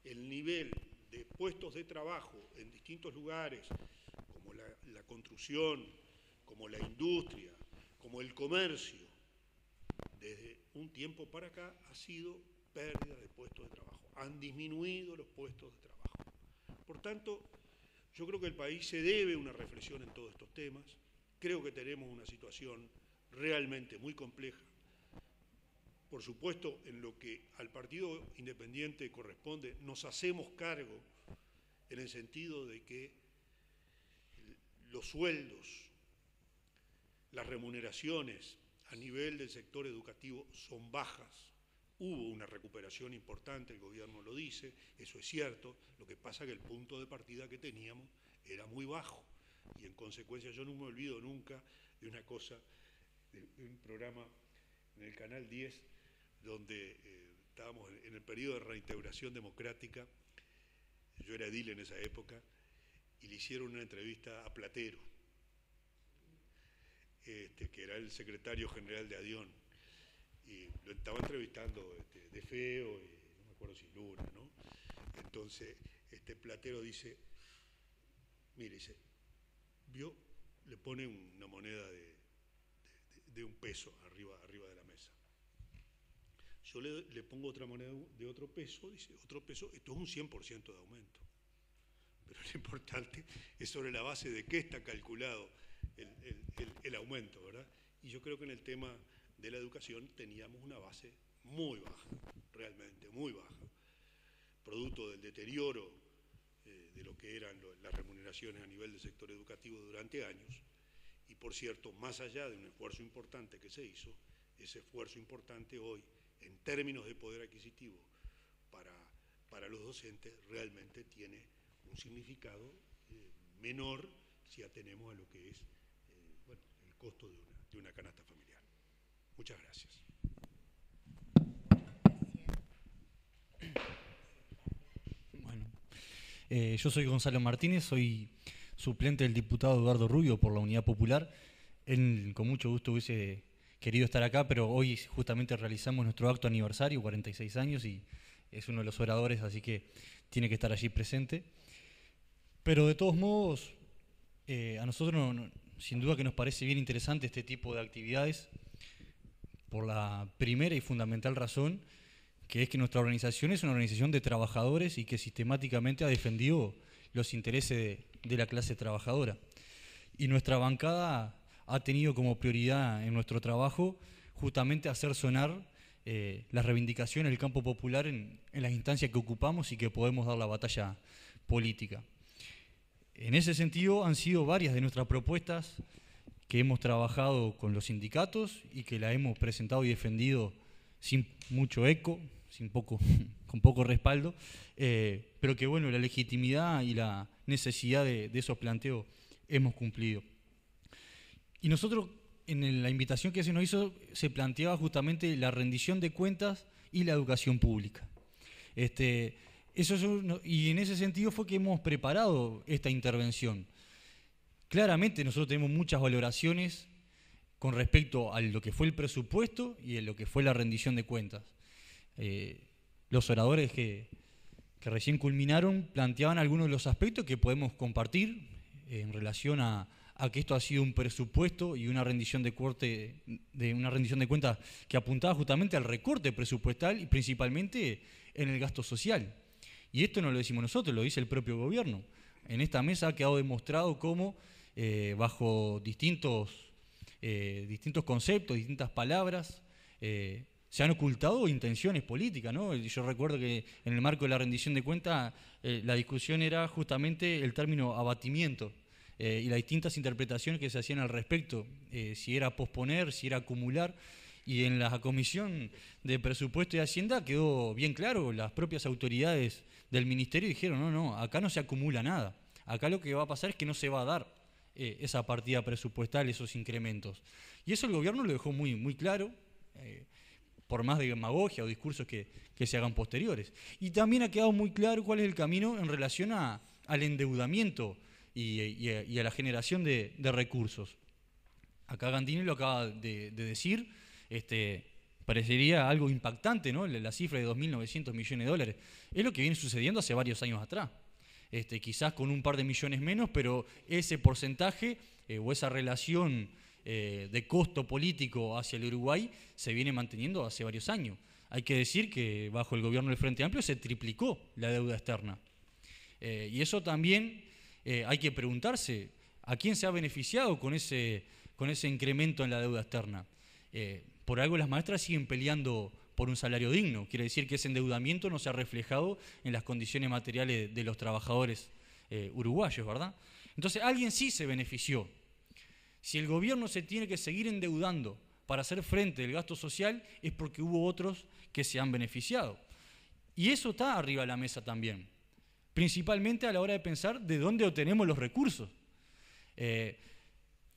el nivel de puestos de trabajo en distintos lugares, como la construcción, como la industria, como el comercio, desde un tiempo para acá ha sido pérdida de puestos de trabajo. Han disminuido los puestos de trabajo. Por tanto, yo creo que el país se debe una reflexión en todos estos temas. Creo que tenemos una situación realmente muy compleja. Por supuesto, en lo que al Partido Independiente corresponde, nos hacemos cargo en el sentido de que los sueldos, las remuneraciones a nivel del sector educativo son bajas Hubo una recuperación importante, el gobierno lo dice, eso es cierto, lo que pasa es que el punto de partida que teníamos era muy bajo, y en consecuencia yo no me olvido nunca de una cosa, de un programa en el Canal 10, donde estábamos en el periodo de reintegración democrática, yo era edil en esa época, y le hicieron una entrevista a Platero, que era el secretario general de ADION, y lo estaba entrevistando de Feo, y no me acuerdo si Luna, ¿no? Entonces, Platero dice, mire, dice, vio, le pone una moneda de un peso arriba de la mesa. Yo le pongo otra moneda de otro peso, dice, otro peso, esto es un 100% de aumento. Pero lo importante es sobre la base de qué está calculado el aumento, ¿verdad? Y yo creo que en el tema de la educación teníamos una base muy baja, realmente muy baja, producto del deterioro de lo que eran las remuneraciones a nivel del sector educativo durante años, y por cierto, más allá de un esfuerzo importante que se hizo, ese esfuerzo importante hoy, en términos de poder adquisitivo, para los docentes, realmente tiene un significado menor si atenemos a lo que es bueno, el costo de una canasta familiar. Muchas gracias. Bueno, yo soy Gonzalo Martínez, soy suplente del diputado Eduardo Rubio por la Unidad Popular. Él con mucho gusto hubiese querido estar acá, pero hoy justamente realizamos nuestro acto aniversario, 46 años, y es uno de los oradores, así que tiene que estar allí presente. Pero de todos modos, a nosotros sin duda que nos parece bien interesante este tipo de actividades, por la primera y fundamental razón, que es que nuestra organización es una organización de trabajadores y que sistemáticamente ha defendido los intereses de la clase trabajadora. Y nuestra bancada ha tenido como prioridad en nuestro trabajo justamente hacer sonar las reivindicaciones del campo popular en las instancias que ocupamos y que podemos dar la batalla política. En ese sentido han sido varias de nuestras propuestas que hemos trabajado con los sindicatos y que la hemos presentado y defendido sin mucho eco, con poco respaldo, pero que bueno, la legitimidad y la necesidad de esos planteos hemos cumplido. Y nosotros, en la invitación que se nos hizo, se planteaba justamente la rendición de cuentas y la educación pública. Y en ese sentido fue que hemos preparado esta intervención. Claramente nosotros tenemos muchas valoraciones con respecto a lo que fue el presupuesto y a lo que fue la rendición de cuentas. Los oradores que recién culminaron planteaban algunos de los aspectos que podemos compartir en relación a que esto ha sido un presupuesto y una rendición de cuentas que apuntaba justamente al recorte presupuestal y principalmente en el gasto social. Y esto no lo decimos nosotros, lo dice el propio gobierno. En esta mesa ha quedado demostrado cómo bajo distintos conceptos, distintas palabras, se han ocultado intenciones políticas, ¿no? Yo recuerdo que en el marco de la rendición de cuentas la discusión era justamente el término abatimiento y las distintas interpretaciones que se hacían al respecto, si era posponer, si era acumular. Y en la Comisión de Presupuesto y Hacienda quedó bien claro, las propias autoridades del Ministerio dijeron, no, acá no se acumula nada, acá lo que va a pasar es que no se va a dar esa partida presupuestal, esos incrementos. Y eso el gobierno lo dejó muy, muy claro, por más de demagogia o discursos que se hagan posteriores. Y también ha quedado muy claro cuál es el camino en relación al endeudamiento y a la generación de recursos. Acá Gandini lo acaba de decir, parecería algo impactante, ¿no? La cifra de 2.900 millones de dólares. Es lo que viene sucediendo hace varios años atrás. Quizás con un par de millones menos, pero ese porcentaje o esa relación de costo político hacia el Uruguay se viene manteniendo hace varios años. Hay que decir que bajo el gobierno del Frente Amplio se triplicó la deuda externa. Y eso también hay que preguntarse, ¿a quién se ha beneficiado con ese incremento en la deuda externa? Por algo las maestras siguen peleando por un salario digno. Quiere decir que ese endeudamiento no se ha reflejado en las condiciones materiales de los trabajadores uruguayos, ¿verdad? Entonces alguien sí se benefició. Si el gobierno se tiene que seguir endeudando para hacer frente al gasto social es porque hubo otros que se han beneficiado. Y eso está arriba de la mesa también, principalmente a la hora de pensar de dónde obtenemos los recursos.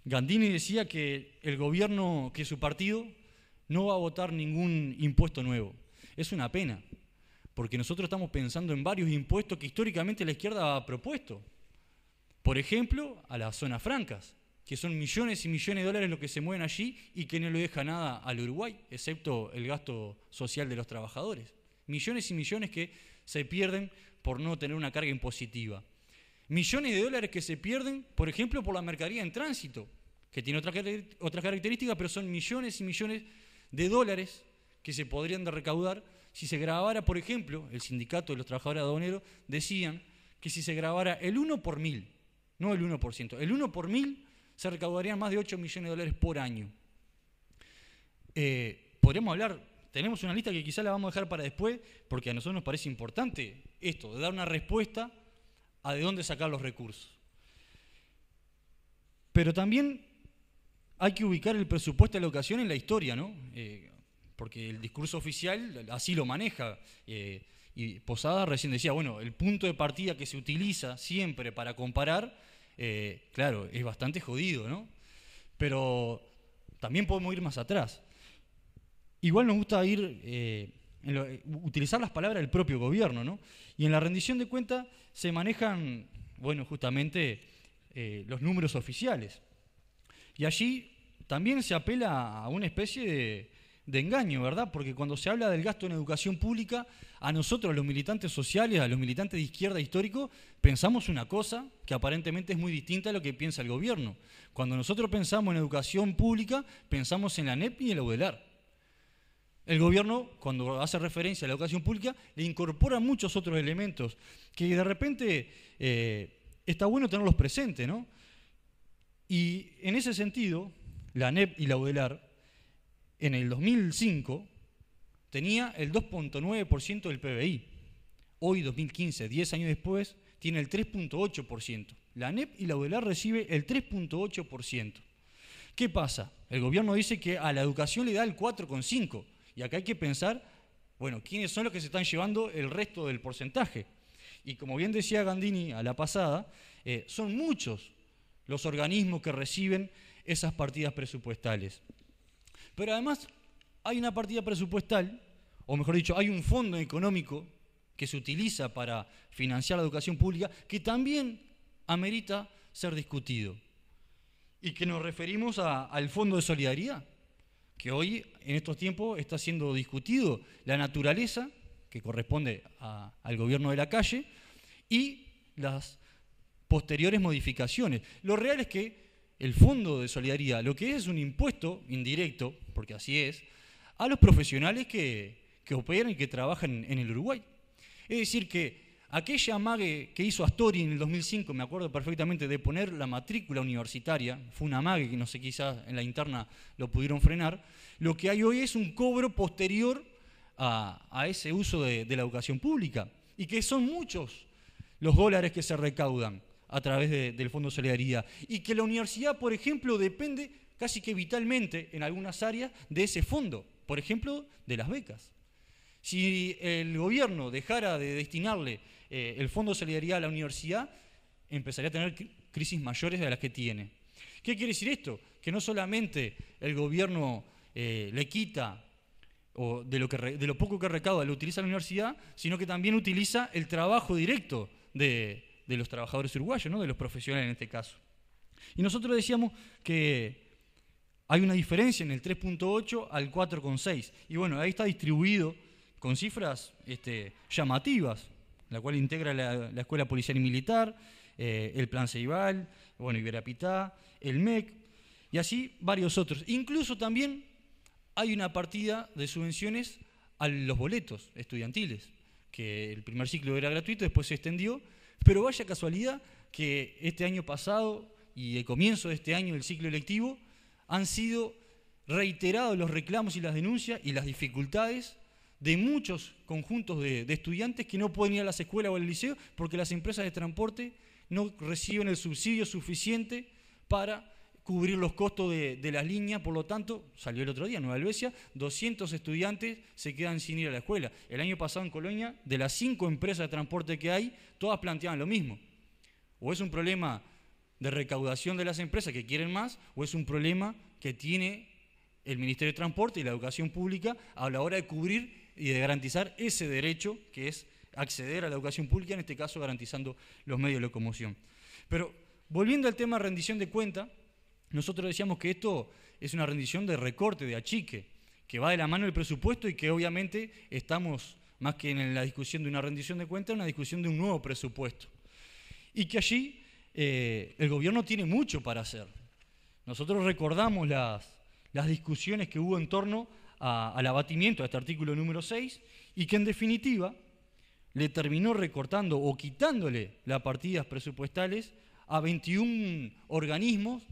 Gandini decía que el gobierno, que su partido no va a votar ningún impuesto nuevo. Es una pena, porque nosotros estamos pensando en varios impuestos que históricamente la izquierda ha propuesto. Por ejemplo, a las zonas francas, que son millones y millones de dólares lo que se mueven allí y que no le deja nada al Uruguay, excepto el gasto social de los trabajadores. Millones y millones que se pierden por no tener una carga impositiva. Millones de dólares que se pierden, por ejemplo, por la mercadería en tránsito, que tiene otras características, pero son millones y millones de dólares que se podrían recaudar si se grabara, por ejemplo, el sindicato de los trabajadores aduaneros decían que si se grabara el 1 por 1000, no el 1%, el 1 por 1000 se recaudarían más de 8 millones de dólares por año. Podríamos hablar, tenemos una lista que quizá la vamos a dejar para después, porque a nosotros nos parece importante esto, de dar una respuesta a de dónde sacar los recursos. Pero también hay que ubicar el presupuesto de la educación en la historia, ¿no? Porque el discurso oficial así lo maneja. Y Posada recién decía, bueno, el punto de partida que se utiliza siempre para comparar, claro, es bastante jodido, ¿no? Pero también podemos ir más atrás. Igual nos gusta utilizar las palabras del propio gobierno, ¿no? Y en la rendición de cuentas se manejan, bueno, justamente los números oficiales. Y allí también se apela a una especie de engaño, ¿verdad? Porque cuando se habla del gasto en educación pública, a nosotros, los militantes sociales, a los militantes de izquierda histórico, pensamos una cosa que aparentemente es muy distinta a lo que piensa el gobierno. Cuando nosotros pensamos en educación pública, pensamos en la ANEP y en la UDELAR. El gobierno, cuando hace referencia a la educación pública, le incorpora muchos otros elementos que de repente está bueno tenerlos presentes, ¿no? Y en ese sentido, la ANEP y la UDELAR, en el 2005, tenía el 2.9% del PBI. Hoy, 2015, 10 años después, tiene el 3.8%. La ANEP y la UDELAR recibe el 3.8%. ¿Qué pasa? El gobierno dice que a la educación le da el 4.5%. Y acá hay que pensar, bueno, ¿quiénes son los que se están llevando el resto del porcentaje? Y como bien decía Gandini a la pasada, son muchos los organismos que reciben esas partidas presupuestales. Pero además hay una partida presupuestal, o mejor dicho, hay un fondo económico que se utiliza para financiar la educación pública que también amerita ser discutido. Y que nos referimos al Fondo de Solidaridad, que hoy, en estos tiempos, está siendo discutido la naturaleza, que corresponde al gobierno de la calle, y las posteriores modificaciones. Lo real es que el Fondo de Solidaridad, lo que es un impuesto indirecto, porque así es, a los profesionales que operan y que trabajan en el Uruguay. Es decir, que aquella amague que hizo Astori en el 2005, me acuerdo perfectamente, de poner la matrícula universitaria, fue una amague que no sé, quizás en la interna lo pudieron frenar, lo que hay hoy es un cobro posterior a ese uso de la educación pública, y que son muchos los dólares que se recaudan a través del Fondo de Solidaridad, y que la universidad, por ejemplo, depende casi que vitalmente en algunas áreas de ese fondo, por ejemplo, de las becas. Si el gobierno dejara de destinarle el Fondo de Solidaridad a la universidad, empezaría a tener crisis mayores de las que tiene. ¿Qué quiere decir esto? Que no solamente el gobierno le quita o de lo poco que recauda lo utiliza la universidad, sino que también utiliza el trabajo directo de los trabajadores uruguayos, ¿no? De los profesionales en este caso. Y nosotros decíamos que hay una diferencia en el 3.8 al 4.6. Y bueno, ahí está distribuido con cifras llamativas, la cual integra la Escuela Policial y Militar, el Plan Ceibal, bueno, Iberapitá, el MEC, y así varios otros. Incluso también hay una partida de subvenciones a los boletos estudiantiles, que el primer ciclo era gratuito, después se extendió, pero vaya casualidad que este año pasado y el comienzo de este año del ciclo electivo han sido reiterados los reclamos y las denuncias y las dificultades de muchos conjuntos de estudiantes que no pueden ir a las escuelas o al liceo porque las empresas de transporte no reciben el subsidio suficiente para cubrir los costos de las líneas, por lo tanto, salió el otro día, Nueva Helvecia, 200 estudiantes se quedan sin ir a la escuela. El año pasado en Colonia, de las 5 empresas de transporte que hay, todas planteaban lo mismo. O es un problema de recaudación de las empresas que quieren más, o es un problema que tiene el Ministerio de Transporte y la educación pública a la hora de cubrir y de garantizar ese derecho que es acceder a la educación pública, en este caso garantizando los medios de locomoción. Pero volviendo al tema de rendición de cuenta, nosotros decíamos que esto es una rendición de recorte, de achique, que va de la mano del presupuesto y que obviamente estamos, más que en la discusión de una rendición de cuenta, en una discusión de un nuevo presupuesto. Y que allí el gobierno tiene mucho para hacer. Nosotros recordamos las discusiones que hubo en torno al abatimiento de este artículo número 6 y que en definitiva le terminó recortando o quitándole las partidas presupuestales a 21 organismos,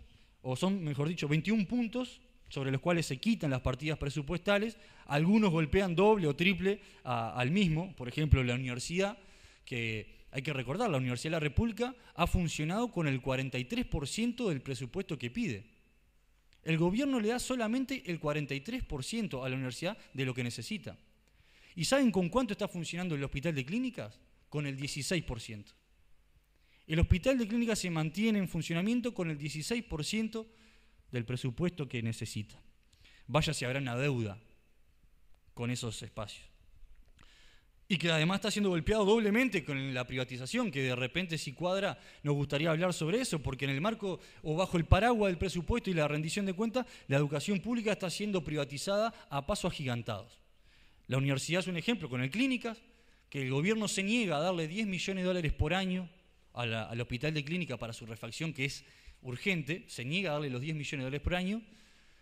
o son, mejor dicho, 21 puntos sobre los cuales se quitan las partidas presupuestales. Algunos golpean doble o triple al mismo, por ejemplo, la universidad, que hay que recordar, la Universidad de la República ha funcionado con el 43% del presupuesto que pide. El gobierno le da solamente el 43% a la universidad de lo que necesita. ¿Y saben con cuánto está funcionando el hospital de clínicas? Con el 16%. El hospital de clínicas se mantiene en funcionamiento con el 16% del presupuesto que necesita. Vaya si habrá una deuda con esos espacios. Y que además está siendo golpeado doblemente con la privatización, que de repente, si cuadra, nos gustaría hablar sobre eso, porque en el marco o bajo el paraguas del presupuesto y la rendición de cuentas, la educación pública está siendo privatizada a pasos agigantados. La universidad es un ejemplo con el Clínicas, que el gobierno se niega a darle 10 millones de dólares por año al hospital de clínica para su refacción, que es urgente, se niega a darle los 10 millones de dólares por año,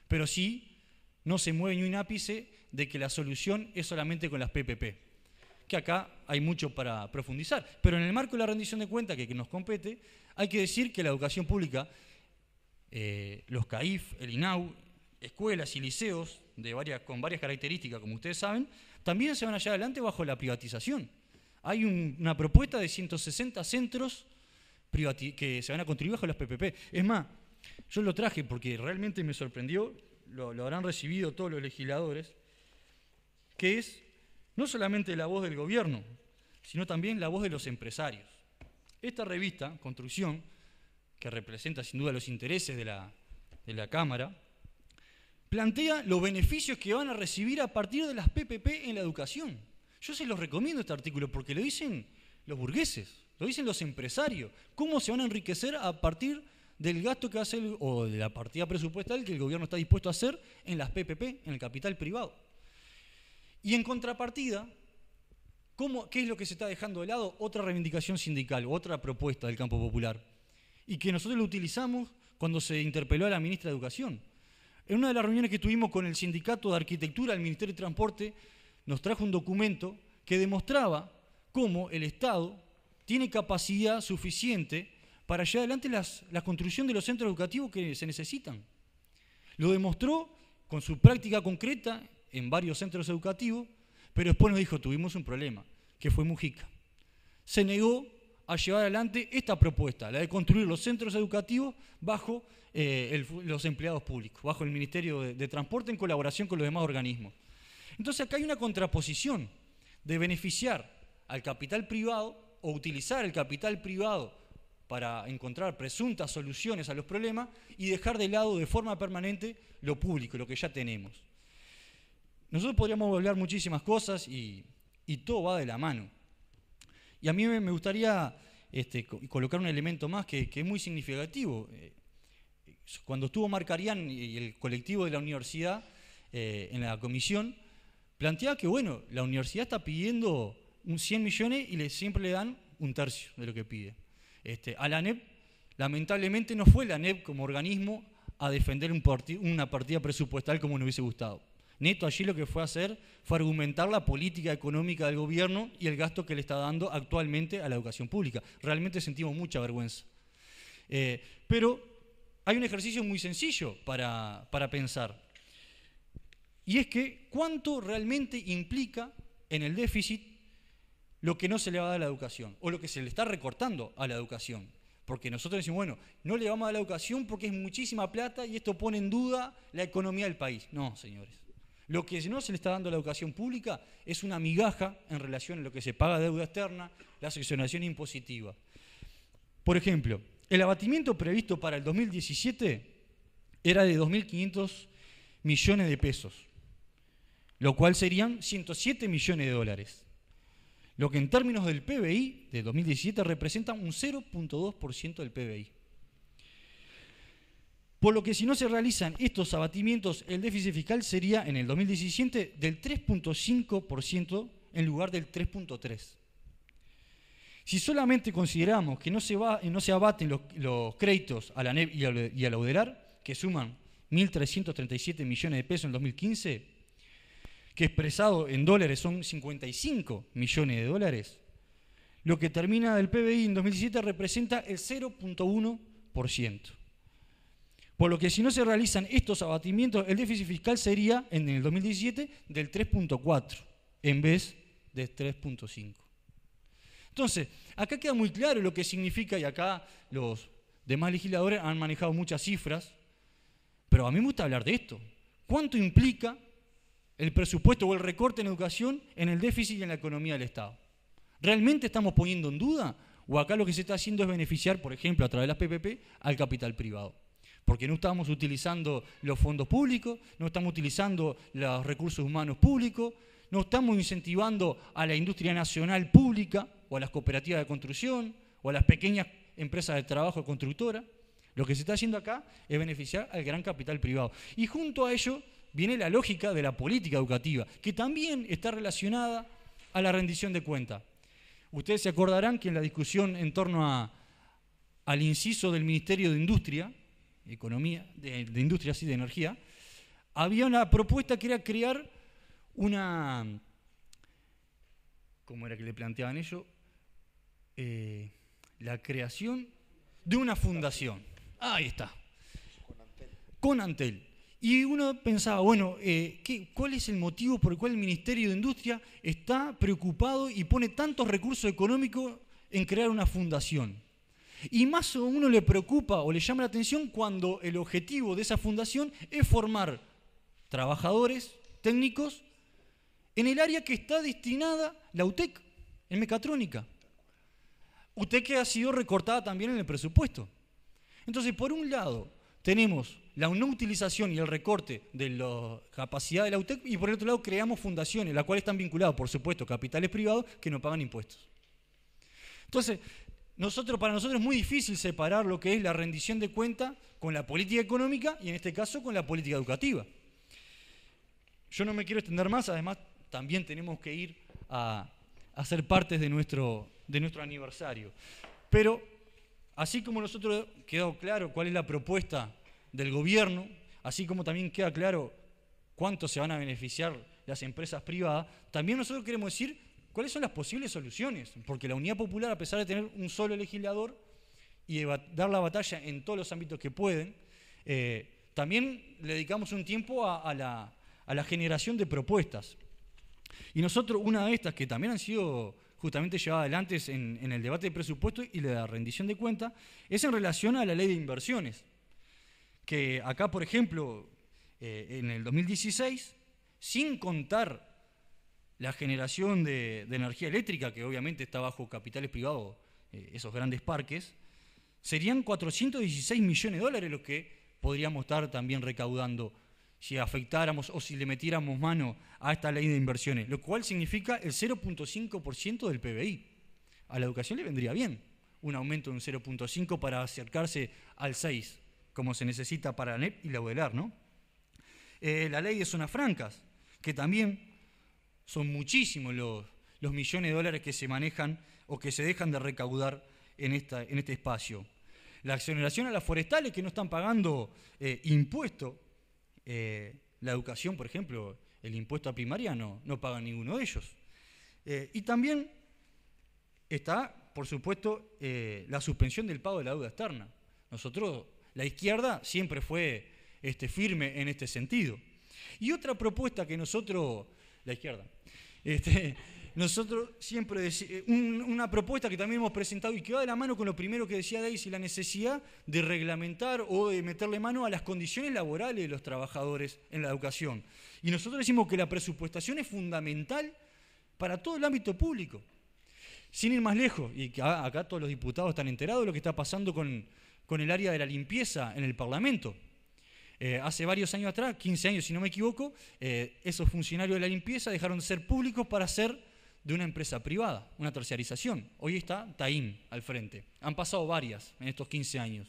pero sí no se mueve ni un ápice de que la solución es solamente con las PPP. Que acá hay mucho para profundizar. Pero en el marco de la rendición de cuentas que nos compete, hay que decir que la educación pública, los CAIF, el INAU, escuelas y liceos con varias características, como ustedes saben, también se van a llevar adelante bajo la privatización. Hay una propuesta de 160 centros que se van a contribuir bajo las PPP. Es más, yo lo traje porque realmente me sorprendió, lo habrán recibido todos los legisladores, que es no solamente la voz del gobierno, sino también la voz de los empresarios. Esta revista, Construcción, que representa sin duda los intereses de la Cámara, plantea los beneficios que van a recibir a partir de las PPP en la educación. Yo se los recomiendo este artículo porque lo dicen los burgueses, lo dicen los empresarios, cómo se van a enriquecer a partir del gasto que hace o de la partida presupuestal que el gobierno está dispuesto a hacer en las PPP, en el capital privado. Y en contrapartida, ¿qué es lo que se está dejando de lado? Otra reivindicación sindical, otra propuesta del campo popular, y que nosotros lo utilizamos cuando se interpeló a la ministra de Educación. En una de las reuniones que tuvimos con el Sindicato de Arquitectura del Ministerio de Transporte, nos trajo un documento que demostraba cómo el Estado tiene capacidad suficiente para llevar adelante la construcción de los centros educativos que se necesitan. Lo demostró con su práctica concreta en varios centros educativos, pero después nos dijo, tuvimos un problema, que fue Mujica. Se negó a llevar adelante esta propuesta, la de construir los centros educativos bajo los empleados públicos, bajo el Ministerio de Transporte en colaboración con los demás organismos. Entonces acá hay una contraposición de beneficiar al capital privado o utilizar el capital privado para encontrar presuntas soluciones a los problemas y dejar de lado de forma permanente lo público, lo que ya tenemos. Nosotros podríamos hablar muchísimas cosas y todo va de la mano. Y a mí me gustaría colocar un elemento más que es muy significativo. Cuando estuvo Marcarián y el colectivo de la universidad en la comisión, planteaba que, bueno, la universidad está pidiendo 100 millones y siempre le dan un tercio de lo que pide. A la ANEP, lamentablemente no fue la ANEP como organismo a defender una partida presupuestal como nos hubiese gustado. Neto allí lo que fue a hacer fue argumentar la política económica del gobierno y el gasto que le está dando actualmente a la educación pública. Realmente sentimos mucha vergüenza. Pero hay un ejercicio muy sencillo para pensar. Y es que cuánto realmente implica en el déficit lo que no se le va a dar a la educación o lo que se le está recortando a la educación. Porque nosotros decimos, bueno, no le vamos a dar la educación porque es muchísima plata y esto pone en duda la economía del país. No, señores. Lo que no se le está dando a la educación pública es una migaja en relación a lo que se paga de deuda externa, la exoneración impositiva. Por ejemplo, el abatimiento previsto para el 2017 era de 2.500 millones de pesos, lo cual serían 107 millones de dólares. Lo que en términos del PBI de 2017 representa un 0.2% del PBI. Por lo que si no se realizan estos abatimientos, el déficit fiscal sería en el 2017 del 3.5% en lugar del 3.3%. Si solamente consideramos que no se abaten los créditos a la ANEP y a la UDELAR, que suman 1.337 millones de pesos en 2015, que expresado en dólares son 55 millones de dólares, lo que termina del PBI en 2017 representa el 0.1%. Por lo que si no se realizan estos abatimientos, el déficit fiscal sería en el 2017 del 3.4 en vez de 3.5. Entonces, acá queda muy claro lo que significa, y acá los demás legisladores han manejado muchas cifras, pero a mí me gusta hablar de esto. ¿Cuánto implica el presupuesto o el recorte en educación en el déficit y en la economía del Estado? ¿Realmente estamos poniendo en duda? ¿O acá lo que se está haciendo es beneficiar, por ejemplo, a través de las PPP, al capital privado? Porque no estamos utilizando los fondos públicos, no estamos utilizando los recursos humanos públicos, no estamos incentivando a la industria nacional pública o a las cooperativas de construcción o a las pequeñas empresas de trabajo constructoras. Lo que se está haciendo acá es beneficiar al gran capital privado. Y junto a ello viene la lógica de la política educativa, que también está relacionada a la rendición de cuentas. Ustedes se acordarán que en la discusión en torno al inciso del Ministerio de Industria, Economía, de Industria, sí, de Energía, había una propuesta que era crear una, ¿cómo era que le planteaban ellos? La creación de una fundación. Ahí está. Conantel. Y uno pensaba, bueno, ¿cuál es el motivo por el cual el Ministerio de Industria está preocupado y pone tantos recursos económicos en crear una fundación? Y más a uno le preocupa o le llama la atención cuando el objetivo de esa fundación es formar trabajadores técnicos en el área que está destinada la UTEC, en mecatrónica. UTEC que ha sido recortada también en el presupuesto. Entonces, por un lado, tenemos la no utilización y el recorte de la capacidad de la UTEC y por el otro lado creamos fundaciones, las cuales están vinculadas, por supuesto, capitales privados que no pagan impuestos. Entonces, para nosotros es muy difícil separar lo que es la rendición de cuentas con la política económica y en este caso con la política educativa. Yo no me quiero extender más, además también tenemos que ir a ser partes de nuestro aniversario. Pero así como nosotros quedó claro cuál es la propuesta del gobierno, así como también queda claro cuánto se van a beneficiar las empresas privadas, también nosotros queremos decir cuáles son las posibles soluciones, porque la Unidad Popular, a pesar de tener un solo legislador y dar la batalla en todos los ámbitos que pueden, también le dedicamos un tiempo a la generación de propuestas. Y nosotros, una de estas que también han sido justamente llevadas adelante en el debate de presupuesto y de la rendición de cuentas, es en relación a la ley de inversiones, que acá, por ejemplo, en el 2016, sin contar la generación de energía eléctrica, que obviamente está bajo capitales privados, esos grandes parques, serían 416 millones de dólares los que podríamos estar también recaudando si afectáramos o si le metiéramos mano a esta ley de inversiones, lo cual significa el 0.5% del PBI. A la educación le vendría bien un aumento de un 0.5 para acercarse al 6, como se necesita para la ANEP y la UDELAR, ¿no? La ley de zonas francas, que también son muchísimos los millones de dólares que se manejan o que se dejan de recaudar en este espacio. La exoneración a las forestales que no están pagando impuestos. La educación, por ejemplo, el impuesto a primaria no paga ninguno de ellos. Y también está, por supuesto, la suspensión del pago de la deuda externa. Nosotros, la izquierda, siempre fue firme en este sentido. Y otra propuesta que nosotros, la izquierda, nosotros siempre una propuesta que también hemos presentado y que va de la mano con lo primero que decía Daisy, la necesidad de reglamentar o de meterle mano a las condiciones laborales de los trabajadores en la educación. Y nosotros decimos que la presupuestación es fundamental para todo el ámbito público. Sin ir más lejos, y que acá todos los diputados están enterados de lo que está pasando con el área de la limpieza en el Parlamento. Hace varios años atrás, 15 años si no me equivoco, esos funcionarios de la limpieza dejaron de ser públicos para ser de una empresa privada, una terciarización. Hoy está TAIM al frente. Han pasado varias en estos 15 años.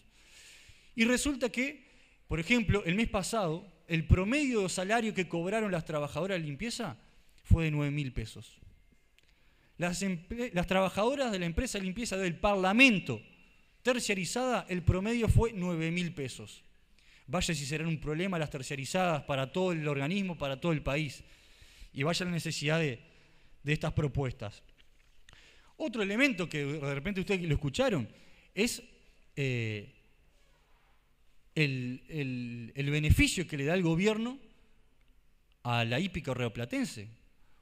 Y resulta que, por ejemplo, el mes pasado, el promedio de salario que cobraron las trabajadoras de limpieza fue de 9.000 pesos. Las trabajadoras de la empresa de limpieza del Parlamento terciarizada, el promedio fue 9.000 pesos. Vaya si serán un problema las terciarizadas para todo el organismo, para todo el país. Y vaya la necesidad de estas propuestas. Otro elemento que de repente ustedes lo escucharon es el beneficio que le da el gobierno a la hípica rioplatense.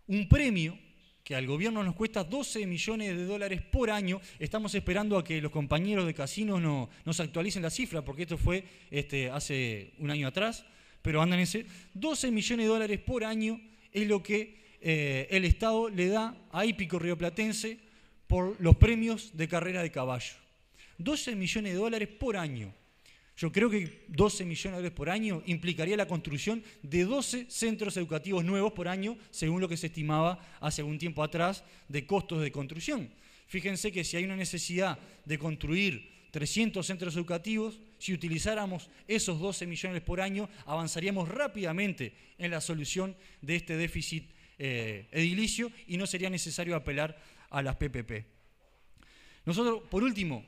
Un premio que al gobierno nos cuesta 12 millones de dólares por año. Estamos esperando a que los compañeros de casinos nos actualicen la cifra, porque esto fue hace un año atrás, pero andan en 12 millones de dólares por año es lo que el Estado le da a hípico rioplatense por los premios de carrera de caballo. 12 millones de dólares por año. Yo creo que 12 millones de dólares por año implicaría la construcción de 12 centros educativos nuevos por año, según lo que se estimaba hace algún tiempo atrás de costos de construcción. Fíjense que si hay una necesidad de construir 300 centros educativos, si utilizáramos esos 12 millones por año, avanzaríamos rápidamente en la solución de este déficit edilicio y no sería necesario apelar a las PPP. Nosotros, por último,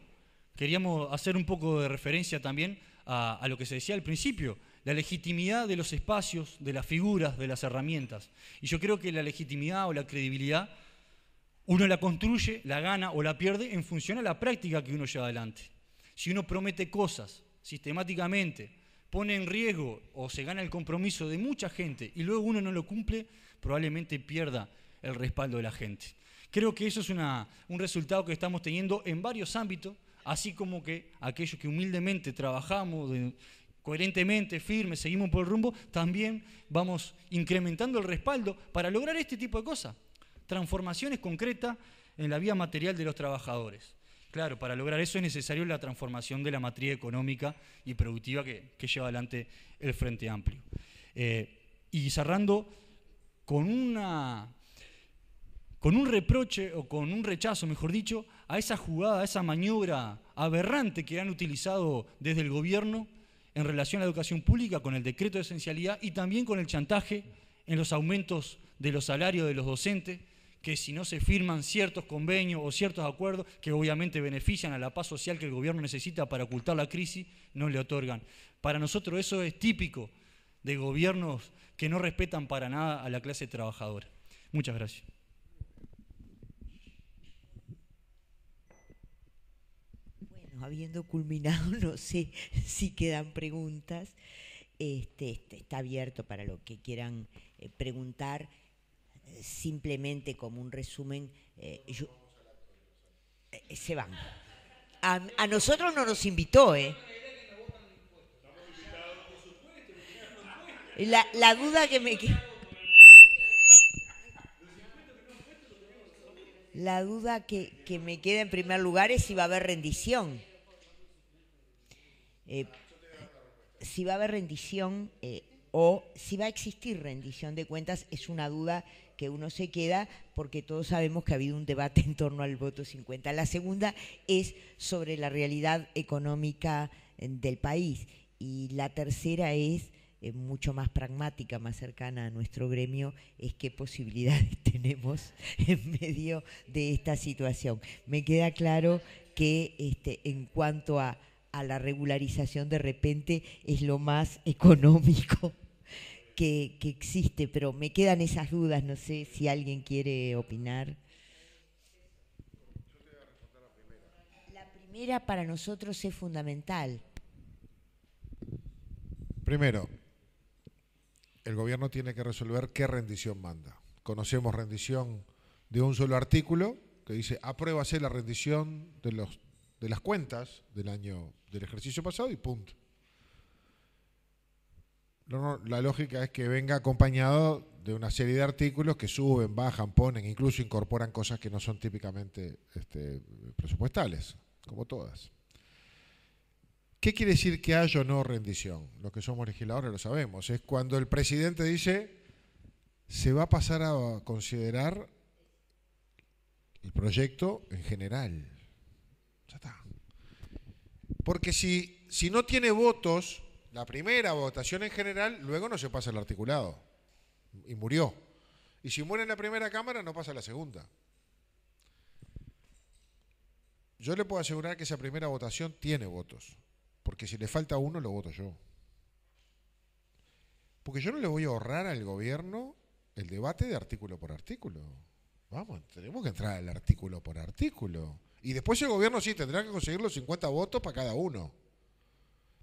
queríamos hacer un poco de referencia también a lo que se decía al principio, la legitimidad de los espacios, de las figuras, de las herramientas. Y yo creo que la legitimidad o la credibilidad uno la construye, la gana o la pierde en función a la práctica que uno lleva adelante. Si uno promete cosas sistemáticamente, pone en riesgo o se gana el compromiso de mucha gente y luego uno no lo cumple, probablemente pierda el respaldo de la gente. Creo que eso es un resultado que estamos teniendo en varios ámbitos, así como que aquellos que humildemente trabajamos coherentemente, firmes, seguimos por el rumbo, también vamos incrementando el respaldo para lograr este tipo de cosas. Transformaciones concretas en la vida material de los trabajadores. Claro, para lograr eso es necesario la transformación de la matriz económica y productiva que lleva adelante el Frente Amplio. Y cerrando con un reproche o con un rechazo, mejor dicho, a esa jugada, a esa maniobra aberrante que han utilizado desde el gobierno en relación a la educación pública con el decreto de esencialidad y también con el chantaje en los aumentos de los salarios de los docentes, que si no se firman ciertos convenios o ciertos acuerdos que obviamente benefician a la paz social que el gobierno necesita para ocultar la crisis, no le otorgan. Para nosotros eso es típico de gobiernos que no respetan para nada a la clase trabajadora. Muchas gracias. Bueno, habiendo culminado, no sé si quedan preguntas. Está abierto para lo que quieran preguntar. Simplemente como un resumen, se van. A nosotros no nos invitó, La duda que me queda. La duda que me queda en primer lugar es si va a haber rendición. Si va a haber rendición o si va a existir rendición de cuentas es una duda que uno se queda porque todos sabemos que ha habido un debate en torno al voto 50. La segunda es sobre la realidad económica del país y la tercera es mucho más pragmática, más cercana a nuestro gremio, es qué posibilidades tenemos en medio de esta situación. Me queda claro que en cuanto a la regularización de repente es lo más económico que existe, pero me quedan esas dudas, no sé si alguien quiere opinar. La primera para nosotros es fundamental. Primero, el gobierno tiene que resolver qué rendición manda. Conocemos rendición de un solo artículo que dice apruébase la rendición de las cuentas del ejercicio pasado y punto. La lógica es que venga acompañado de una serie de artículos que suben, bajan, ponen, incluso incorporan cosas que no son típicamente presupuestales, como todas. ¿Qué quiere decir que haya o no rendición? Los que somos legisladores lo sabemos. Es cuando el presidente dice se va a pasar a considerar el proyecto en general. Ya está. Porque si no tiene votos, la primera votación en general, luego no se pasa el articulado. Y murió. Y si muere en la primera cámara, no pasa a la segunda. Yo le puedo asegurar que esa primera votación tiene votos. Porque si le falta uno, lo voto yo. Porque yo no le voy a ahorrar al gobierno el debate de artículo por artículo. Vamos, tenemos que entrar al artículo por artículo. Y después el gobierno sí tendrá que conseguir los 50 votos para cada uno.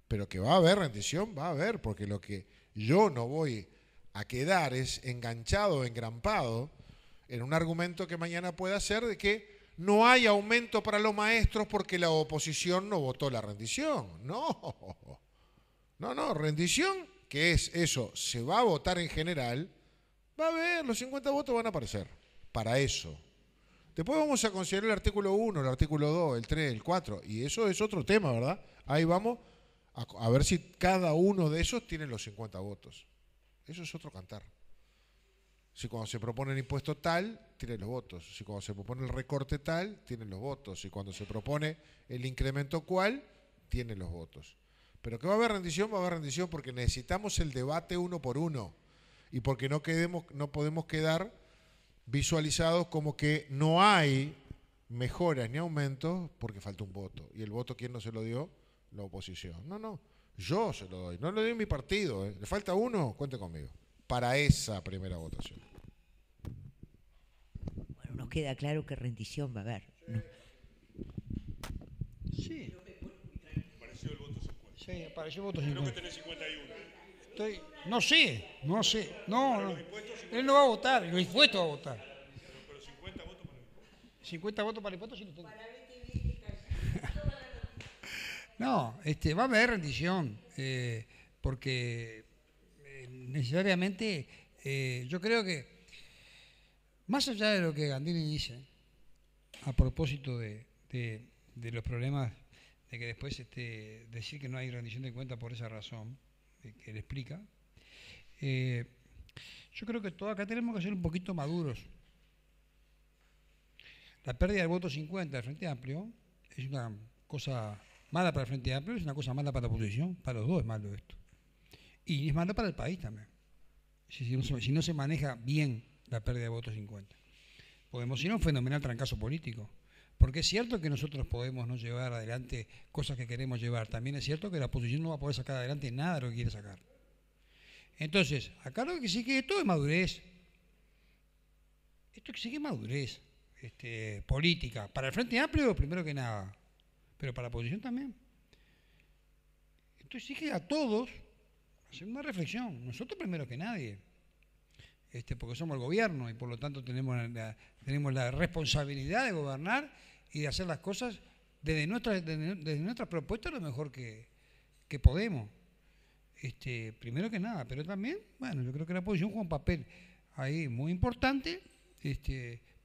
Pero que va a haber rendición, va a haber, porque lo que yo no voy a quedar es enganchado, engrampado en un argumento que mañana pueda ser de que no hay aumento para los maestros porque la oposición no votó la rendición. No, rendición, que es eso, se va a votar en general, va a haber, los 50 votos van a aparecer, para eso. Después vamos a considerar el artículo 1, el artículo 2, el 3, el 4, y eso es otro tema, ¿verdad? Ahí vamos a ver si cada uno de esos tiene los 50 votos. Eso es otro cantar. Si cuando se propone el impuesto tal, tiene los votos. Si cuando se propone el recorte tal, tiene los votos. Si cuando se propone el incremento cual, tiene los votos. Pero que va a haber rendición porque necesitamos el debate uno por uno. Y porque no podemos quedar visualizados como que no hay mejoras ni aumentos porque falta un voto. ¿Y el voto quién no se lo dio? La oposición. No, yo se lo doy. No lo doy mi partido. ¿Le falta uno? Cuente conmigo. Para esa primera votación. Bueno, nos queda claro que rendición va a haber, ¿no? Sí. Apareció el voto 50. Sí, apareció el voto Creo 50. que tenés 51. No sé. No. Él no va a votar, los impuestos va a votar. Pero 50 votos para el impuesto. 50 votos para el impuesto sí lo tengo. No, va a haber rendición, porque necesariamente yo creo que, más allá de lo que Gandini dice, a propósito de los problemas de que después decir que no hay rendición de cuentas por esa razón, que él explica, yo creo que todos acá tenemos que ser un poquito maduros. La pérdida del voto 50 del Frente Amplio es una cosa mala para el Frente Amplio, es una cosa mala para la oposición, para los dos es malo esto. Y es malo para el país también, si no se maneja bien la pérdida de votos 50. Podemos ir a un fenomenal trancazo político, porque es cierto que nosotros podemos no llevar adelante cosas que queremos llevar, también es cierto que la oposición no va a poder sacar adelante nada de lo que quiere sacar. Entonces, acá lo que sí que esto es madurez. Esto que sí que es madurez política. Para el Frente Amplio, primero que nada, pero para la oposición también. Esto exige a todos hacer una reflexión, nosotros primero que nadie, porque somos el gobierno y por lo tanto tenemos la responsabilidad de gobernar y de hacer las cosas desde nuestra propuesta lo mejor que podemos. Primero que nada, pero también, bueno, yo creo que la oposición juega un papel ahí muy importante,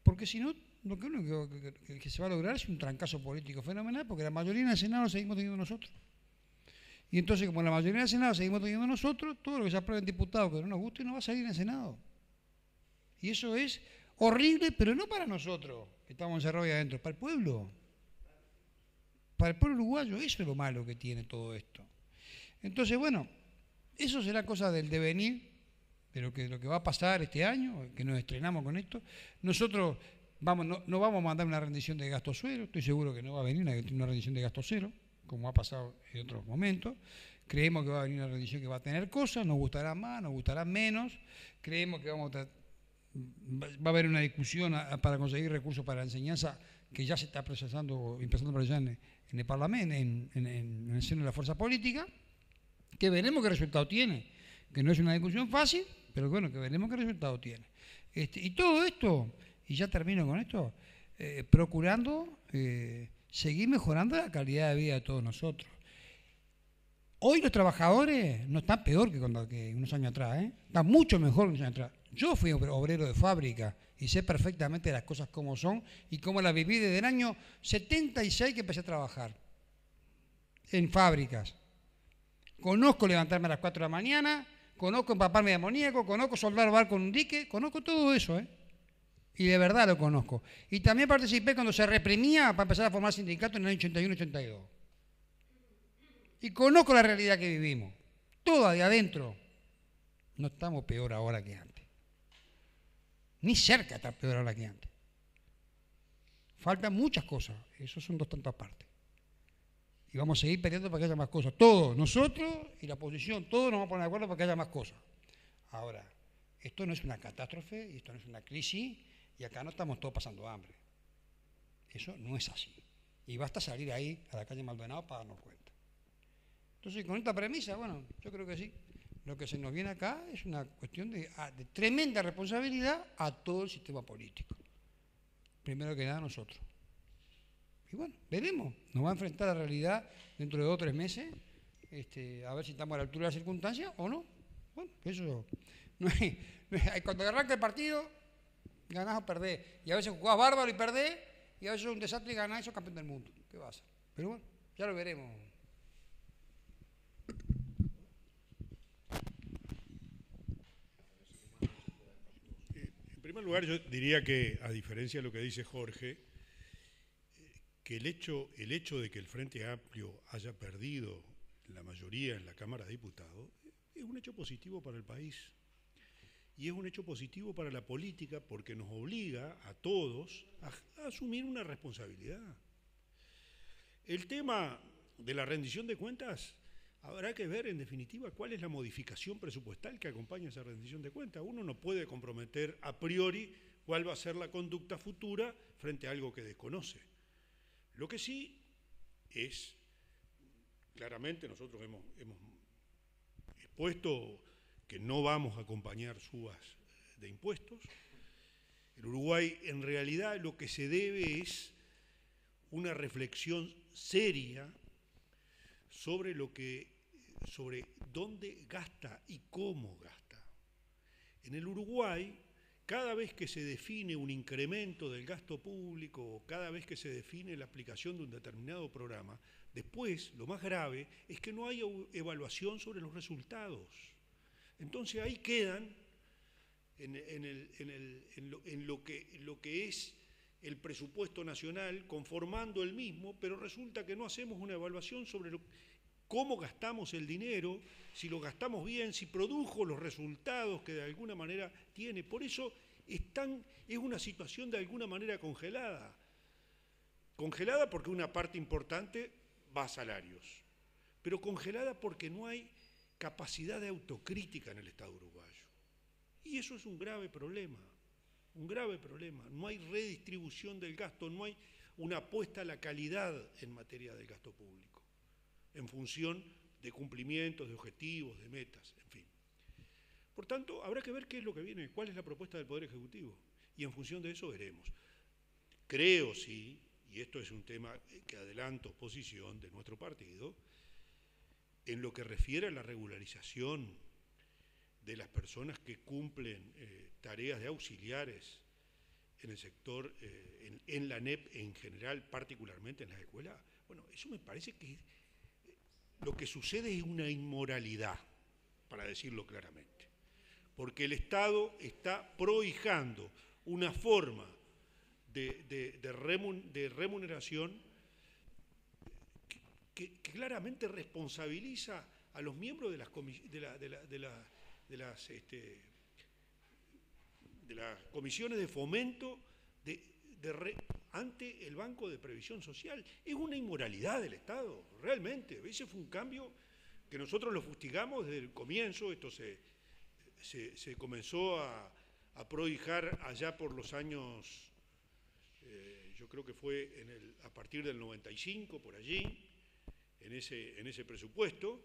porque si no, lo único que se va a lograr es un trancazo político fenomenal, porque la mayoría en el Senado seguimos teniendo nosotros. Y entonces, como la mayoría en el Senado seguimos teniendo nosotros, todo lo que se apruebe en diputados que no nos guste no va a salir en el Senado. Y eso es horrible, pero no para nosotros, que estamos encerrados ahí adentro, para el pueblo. Para el pueblo uruguayo, eso es lo malo que tiene todo esto. Entonces, bueno, eso será cosa del devenir, de lo que va a pasar este año, que nos estrenamos con esto. Nosotros no vamos a mandar una rendición de gasto cero, estoy seguro que no va a venir una rendición de gasto cero, como ha pasado en otros momentos. Creemos que va a venir una rendición que va a tener cosas, nos gustará más, nos gustará menos. Creemos que va a haber una discusión para conseguir recursos para la enseñanza que ya se está empezando por allá en el Parlamento, en el seno de la fuerza política, que veremos qué resultado tiene, que no es una discusión fácil, pero bueno, que veremos qué resultado tiene. Y todo esto y ya termino con esto, procurando seguir mejorando la calidad de vida de todos nosotros. Hoy los trabajadores no están peor que unos años atrás, están mucho mejor que unos años atrás. Yo fui obrero de fábrica y sé perfectamente las cosas como son y cómo las viví desde el año 76 que empecé a trabajar en fábricas. Conozco levantarme a las 4 de la mañana, conozco empaparme de amoníaco, conozco soldar barco en un dique, conozco todo eso, y de verdad lo conozco. Y también participé cuando se reprimía para empezar a formar sindicatos en el año 81-82. Y conozco la realidad que vivimos, toda de adentro. No estamos peor ahora que antes. Ni cerca está peor ahora que antes. Faltan muchas cosas, eso son dos tantas partes. Y vamos a seguir peleando para que haya más cosas. Todos, nosotros y la oposición, todos nos vamos a poner de acuerdo para que haya más cosas. Ahora, esto no es una catástrofe, y esto no es una crisis, y acá no estamos todos pasando hambre. Eso no es así. Y basta salir ahí a la calle Maldonado para darnos cuenta. Entonces, con esta premisa, bueno, yo creo que sí. Lo que se nos viene acá es una cuestión de tremenda responsabilidad a todo el sistema político. Primero que nada nosotros. Y bueno, veremos. Nos va a enfrentar a la realidad dentro de 2 o 3 meses, a ver si estamos a la altura de las circunstancias o no. Bueno, eso no hay, cuando arranca el partido, ganás o perdés. Y a veces jugás bárbaro y perdés, y a veces es un desastre y ganás y sos campeón del mundo. ¿Qué va a hacer? Pero bueno, ya lo veremos. En primer lugar, yo diría que, a diferencia de lo que dice Jorge, que el hecho de que el Frente Amplio haya perdido la mayoría en la Cámara de Diputados es un hecho positivo para el país. Y es un hecho positivo para la política porque nos obliga a todos a asumir una responsabilidad. El tema de la rendición de cuentas, habrá que ver en definitiva cuál es la modificación presupuestal que acompaña esa rendición de cuentas. Uno no puede comprometer a priori cuál va a ser la conducta futura frente a algo que desconoce. Lo que sí es, claramente nosotros hemos expuesto que no vamos a acompañar subas de impuestos. En Uruguay, en realidad, lo que se debe es una reflexión seria sobre dónde gasta y cómo gasta. En el Uruguay, cada vez que se define un incremento del gasto público o cada vez que se define la aplicación de un determinado programa, después, lo más grave, es que no hay evaluación sobre los resultados. Entonces ahí quedan en lo que es el presupuesto nacional, conformando el mismo, pero resulta que no hacemos una evaluación sobre cómo gastamos el dinero, si lo gastamos bien, si produjo los resultados que de alguna manera tiene. Por eso es una situación de alguna manera congelada. Congelada porque una parte importante va a salarios, pero congelada porque no hay capacidad de autocrítica en el Estado uruguayo. Y eso es un grave problema, un grave problema. No hay redistribución del gasto, no hay una apuesta a la calidad en materia del gasto público, en función de cumplimientos, de objetivos, de metas, en fin. Por tanto, habrá que ver qué es lo que viene, cuál es la propuesta del Poder Ejecutivo, y en función de eso veremos. Creo, sí, y esto es un tema que adelanto posición de nuestro partido, en lo que refiere a la regularización de las personas que cumplen tareas de auxiliares en el sector, en la ANEP en general, particularmente en las escuelas. Bueno, eso me parece que lo que sucede es una inmoralidad, para decirlo claramente, porque el Estado está prohijando una forma de remuneración que claramente responsabiliza a los miembros de las comisiones de fomento ante el Banco de Previsión Social. Es una inmoralidad del Estado, realmente. Ese fue un cambio que nosotros lo fustigamos desde el comienzo. Esto se comenzó a prohijar allá por los años, yo creo que fue a partir del 95, por allí, en ese presupuesto,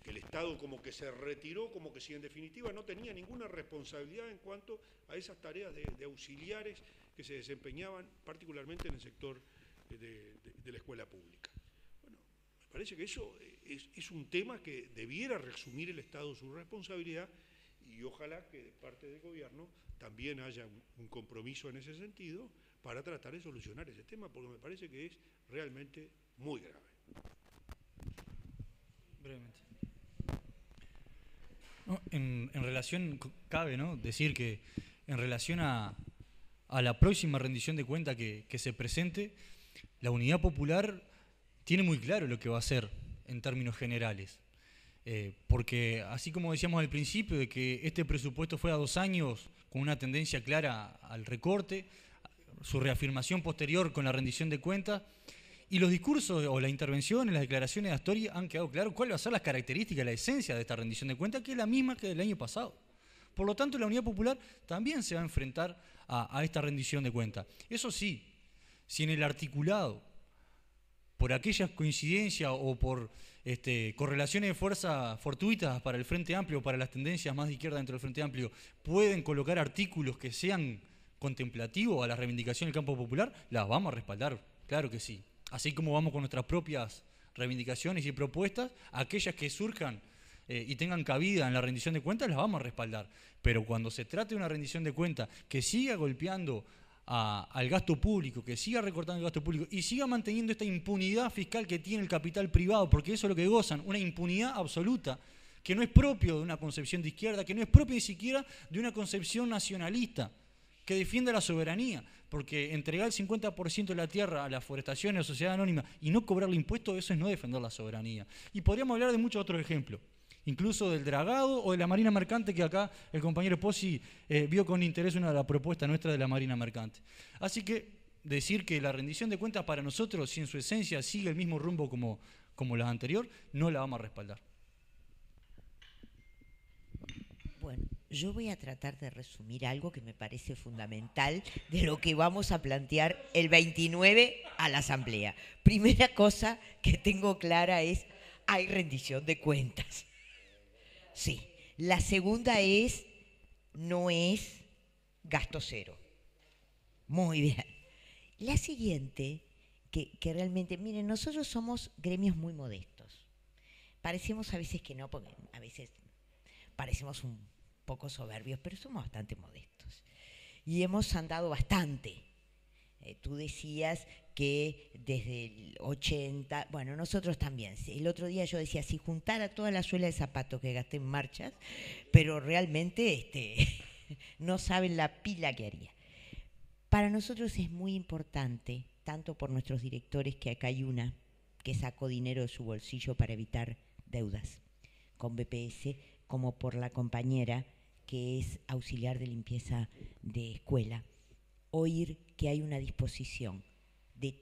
que el Estado como que se retiró, como que si en definitiva no tenía ninguna responsabilidad en cuanto a esas tareas de auxiliares que se desempeñaban particularmente en el sector de la escuela pública. Bueno, me parece que eso es un tema que debiera resumir el Estado su responsabilidad y ojalá que de parte del gobierno también haya un compromiso en ese sentido para tratar de solucionar ese tema, porque me parece que es realmente muy grave. Brevemente. No, en relación, cabe, ¿no?, decir que en relación a la próxima rendición de cuenta que se presente, la Unidad Popular tiene muy claro lo que va a hacer en términos generales. Porque así como decíamos al principio de que este presupuesto fue a 2 años con una tendencia clara al recorte, su reafirmación posterior con la rendición de cuentas, y los discursos o la intervención en las declaraciones de Astori han quedado claro cuáles van a ser las características, la esencia de esta rendición de cuentas, que es la misma que del año pasado. Por lo tanto, la Unidad Popular también se va a enfrentar a esta rendición de cuentas. Eso sí, si en el articulado, por aquellas coincidencias o por correlaciones de fuerza fortuitas para el Frente Amplio o para las tendencias más de izquierda dentro del Frente Amplio, pueden colocar artículos que sean contemplativos a la reivindicación del campo popular, las vamos a respaldar, claro que sí. Así como vamos con nuestras propias reivindicaciones y propuestas, aquellas que surjan y tengan cabida en la rendición de cuentas, las vamos a respaldar. Pero cuando se trate de una rendición de cuentas que siga golpeando al gasto público, que siga recortando el gasto público y siga manteniendo esta impunidad fiscal que tiene el capital privado, porque eso es lo que gozan, una impunidad absoluta, que no es propio de una concepción de izquierda, que no es propio ni siquiera de una concepción nacionalista, que defienda la soberanía, porque entregar el 50% de la tierra a la forestación y a la sociedad anónima y no cobrarle impuestos, eso es no defender la soberanía. Y podríamos hablar de muchos otros ejemplos, incluso del dragado o de la marina mercante, que acá el compañero Pozzi vio con interés una de las propuestas nuestras de la marina mercante. Así que decir que la rendición de cuentas para nosotros, si en su esencia sigue el mismo rumbo como la anterior, no la vamos a respaldar. Bueno, yo voy a tratar de resumir algo que me parece fundamental de lo que vamos a plantear el 29 a la Asamblea. Primera cosa que tengo clara es, hay rendición de cuentas. Sí. La segunda es, no es gasto cero. Muy bien. La siguiente, que realmente, miren, nosotros somos gremios muy modestos. Parecemos a veces que no, porque a veces parecemos un poco soberbios, pero somos bastante modestos. Y hemos andado bastante. Tú decías que desde el 80, bueno, nosotros también. El otro día yo decía, si juntara toda la suela de zapatos que gasté en marchas, pero realmente no saben la pila que haría. Para nosotros es muy importante, tanto por nuestros directores, que acá hay una que sacó dinero de su bolsillo para evitar deudas con BPS, como por la compañera que es auxiliar de limpieza de escuela, oír que hay una disposición de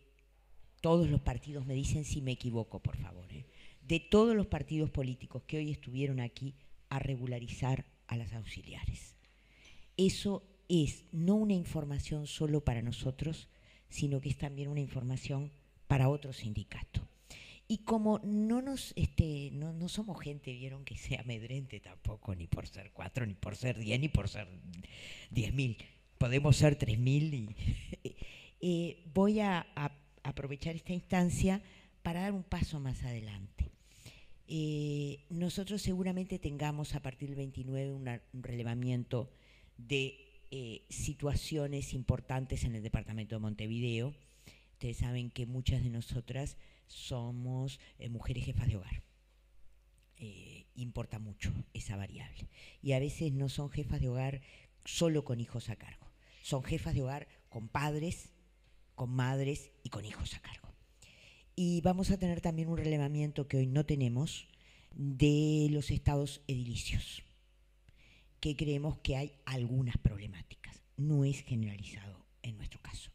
todos los partidos, me dicen si me equivoco, por favor, de todos los partidos políticos que hoy estuvieron aquí a regularizar a las auxiliares. Eso es no una información solo para nosotros, sino que es también una información para otros sindicatos. Y como no somos gente, vieron, que sea amedrente tampoco, ni por ser 4, ni por ser 10, ni por ser 10.000. Podemos ser 3.000. Voy a aprovechar esta instancia para dar un paso más adelante. Nosotros seguramente tengamos a partir del 29 un relevamiento de situaciones importantes en el departamento de Montevideo. Ustedes saben que muchas de nosotras somos mujeres jefas de hogar. Importa mucho esa variable. Y a veces no son jefas de hogar solo con hijos a cargo. Son jefas de hogar con padres, con madres y con hijos a cargo. Y vamos a tener también un relevamiento que hoy no tenemos de los estados edilicios, que creemos que hay algunas problemáticas. No es generalizado en nuestro caso.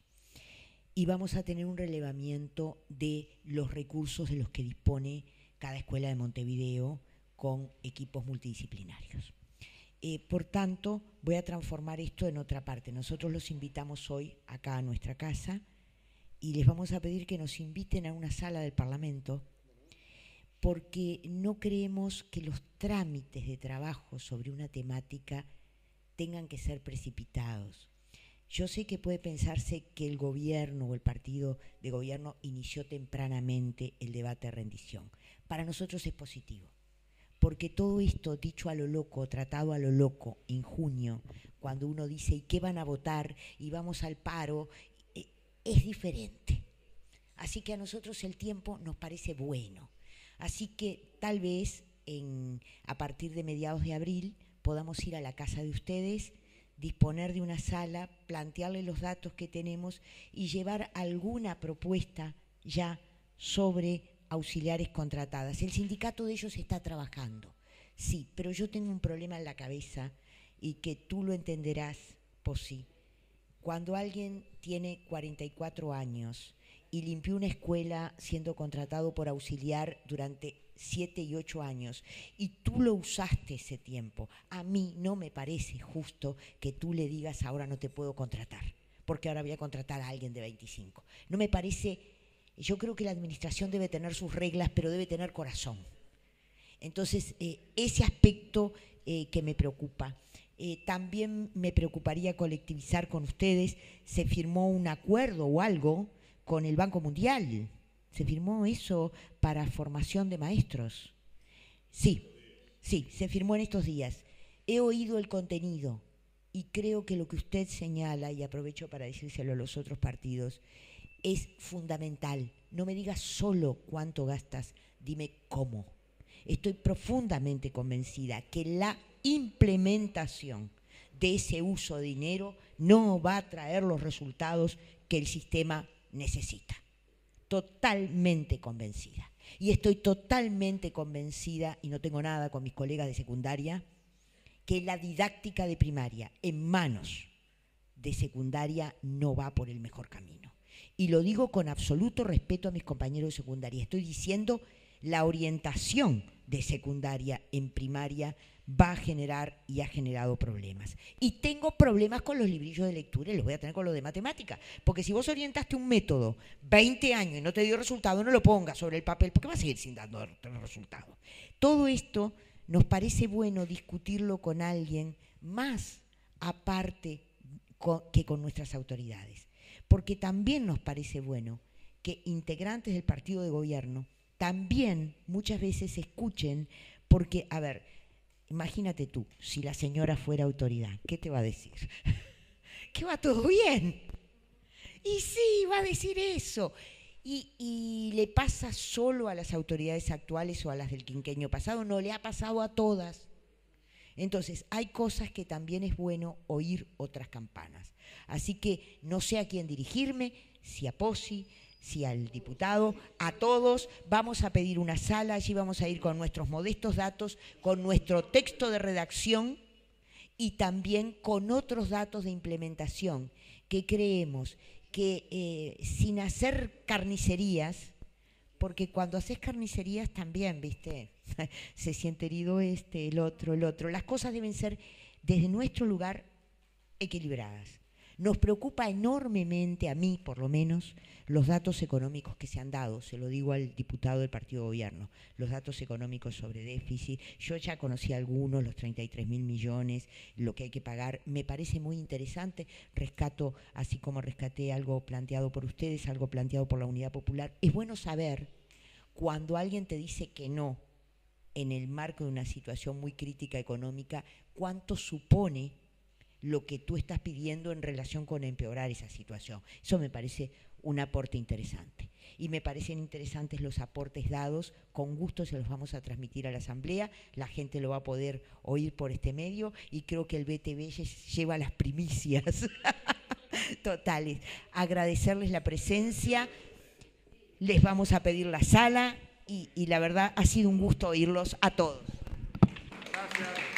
Y vamos a tener un relevamiento de los recursos de los que dispone cada escuela de Montevideo con equipos multidisciplinarios. Por tanto, voy a transformar esto en otra parte. Nosotros los invitamos hoy acá a nuestra casa y les vamos a pedir que nos inviten a una sala del Parlamento porque no creemos que los trámites de trabajo sobre una temática tengan que ser precipitados. Yo sé que puede pensarse que el gobierno o el partido de gobierno inició tempranamente el debate de rendición. Para nosotros es positivo, porque todo esto dicho a lo loco, tratado a lo loco en junio, cuando uno dice ¿y qué van a votar? Y vamos al paro, es diferente. Así que a nosotros el tiempo nos parece bueno. Así que tal vez a partir de mediados de abril podamos ir a la casa de ustedes, disponer de una sala, plantearles los datos que tenemos y llevar alguna propuesta ya sobre auxiliares contratadas. El sindicato de ellos está trabajando, sí, pero yo tengo un problema en la cabeza y que tú lo entenderás, Posi. Cuando alguien tiene 44 años y limpió una escuela siendo contratado por auxiliar durante 7 y 8 años, y tú lo usaste ese tiempo, a mí no me parece justo que tú le digas ahora no te puedo contratar, porque ahora voy a contratar a alguien de 25. No me parece, yo creo que la administración debe tener sus reglas, pero debe tener corazón. Entonces, ese aspecto que me preocupa. También me preocuparía colectivizar con ustedes, se firmó un acuerdo o algo con el Banco Mundial. ¿Se firmó eso para formación de maestros? Sí, se firmó en estos días. He oído el contenido y creo que lo que usted señala, y aprovecho para decírselo a los otros partidos, es fundamental. No me digas solo cuánto gastas, dime cómo. Estoy profundamente convencida que la implementación de ese uso de dinero no va a traer los resultados que el sistema necesita. Totalmente convencida. Y estoy totalmente convencida, y no tengo nada con mis colegas de secundaria, que la didáctica de primaria en manos de secundaria no va por el mejor camino. Y lo digo con absoluto respeto a mis compañeros de secundaria. Estoy diciendo la orientación de secundaria en primaria va a generar y ha generado problemas. Y tengo problemas con los librillos de lectura y los voy a tener con los de matemática. Porque si vos orientaste un método 20 años y no te dio resultado, no lo pongas sobre el papel, porque va a seguir sin dando resultado. Todo esto nos parece bueno discutirlo con alguien más aparte que con nuestras autoridades. Porque también nos parece bueno que integrantes del partido de gobierno también muchas veces escuchen, porque, a ver, imagínate tú, si la señora fuera autoridad, ¿qué te va a decir? Que va todo bien. Y sí, va a decir eso. Y le pasa solo a las autoridades actuales o a las del quinquenio pasado, no le ha pasado a todas. Entonces, hay cosas que también es bueno oír otras campanas. Así que no sé a quién dirigirme, si a Posi, si al diputado, a todos. Vamos a pedir una sala, allí vamos a ir con nuestros modestos datos, con nuestro texto de redacción y también con otros datos de implementación que creemos que sin hacer carnicerías, porque cuando haces carnicerías también, ¿viste? Se siente herido el otro. Las cosas deben ser desde nuestro lugar equilibradas. Nos preocupa enormemente, a mí por lo menos, los datos económicos que se han dado, se lo digo al diputado del partido de gobierno, los datos económicos sobre déficit. Yo ya conocí algunos, los 33.000 millones, lo que hay que pagar. Me parece muy interesante, rescato, así como rescaté algo planteado por ustedes, algo planteado por la Unidad Popular. Es bueno saber cuando alguien te dice que no, en el marco de una situación muy crítica económica, cuánto supone lo que tú estás pidiendo en relación con empeorar esa situación. Eso me parece un aporte interesante. Y me parecen interesantes los aportes dados, con gusto se los vamos a transmitir a la Asamblea, la gente lo va a poder oír por este medio y creo que el BTV lleva las primicias totales. Agradecerles la presencia, les vamos a pedir la sala y la verdad ha sido un gusto oírlos a todos. Gracias.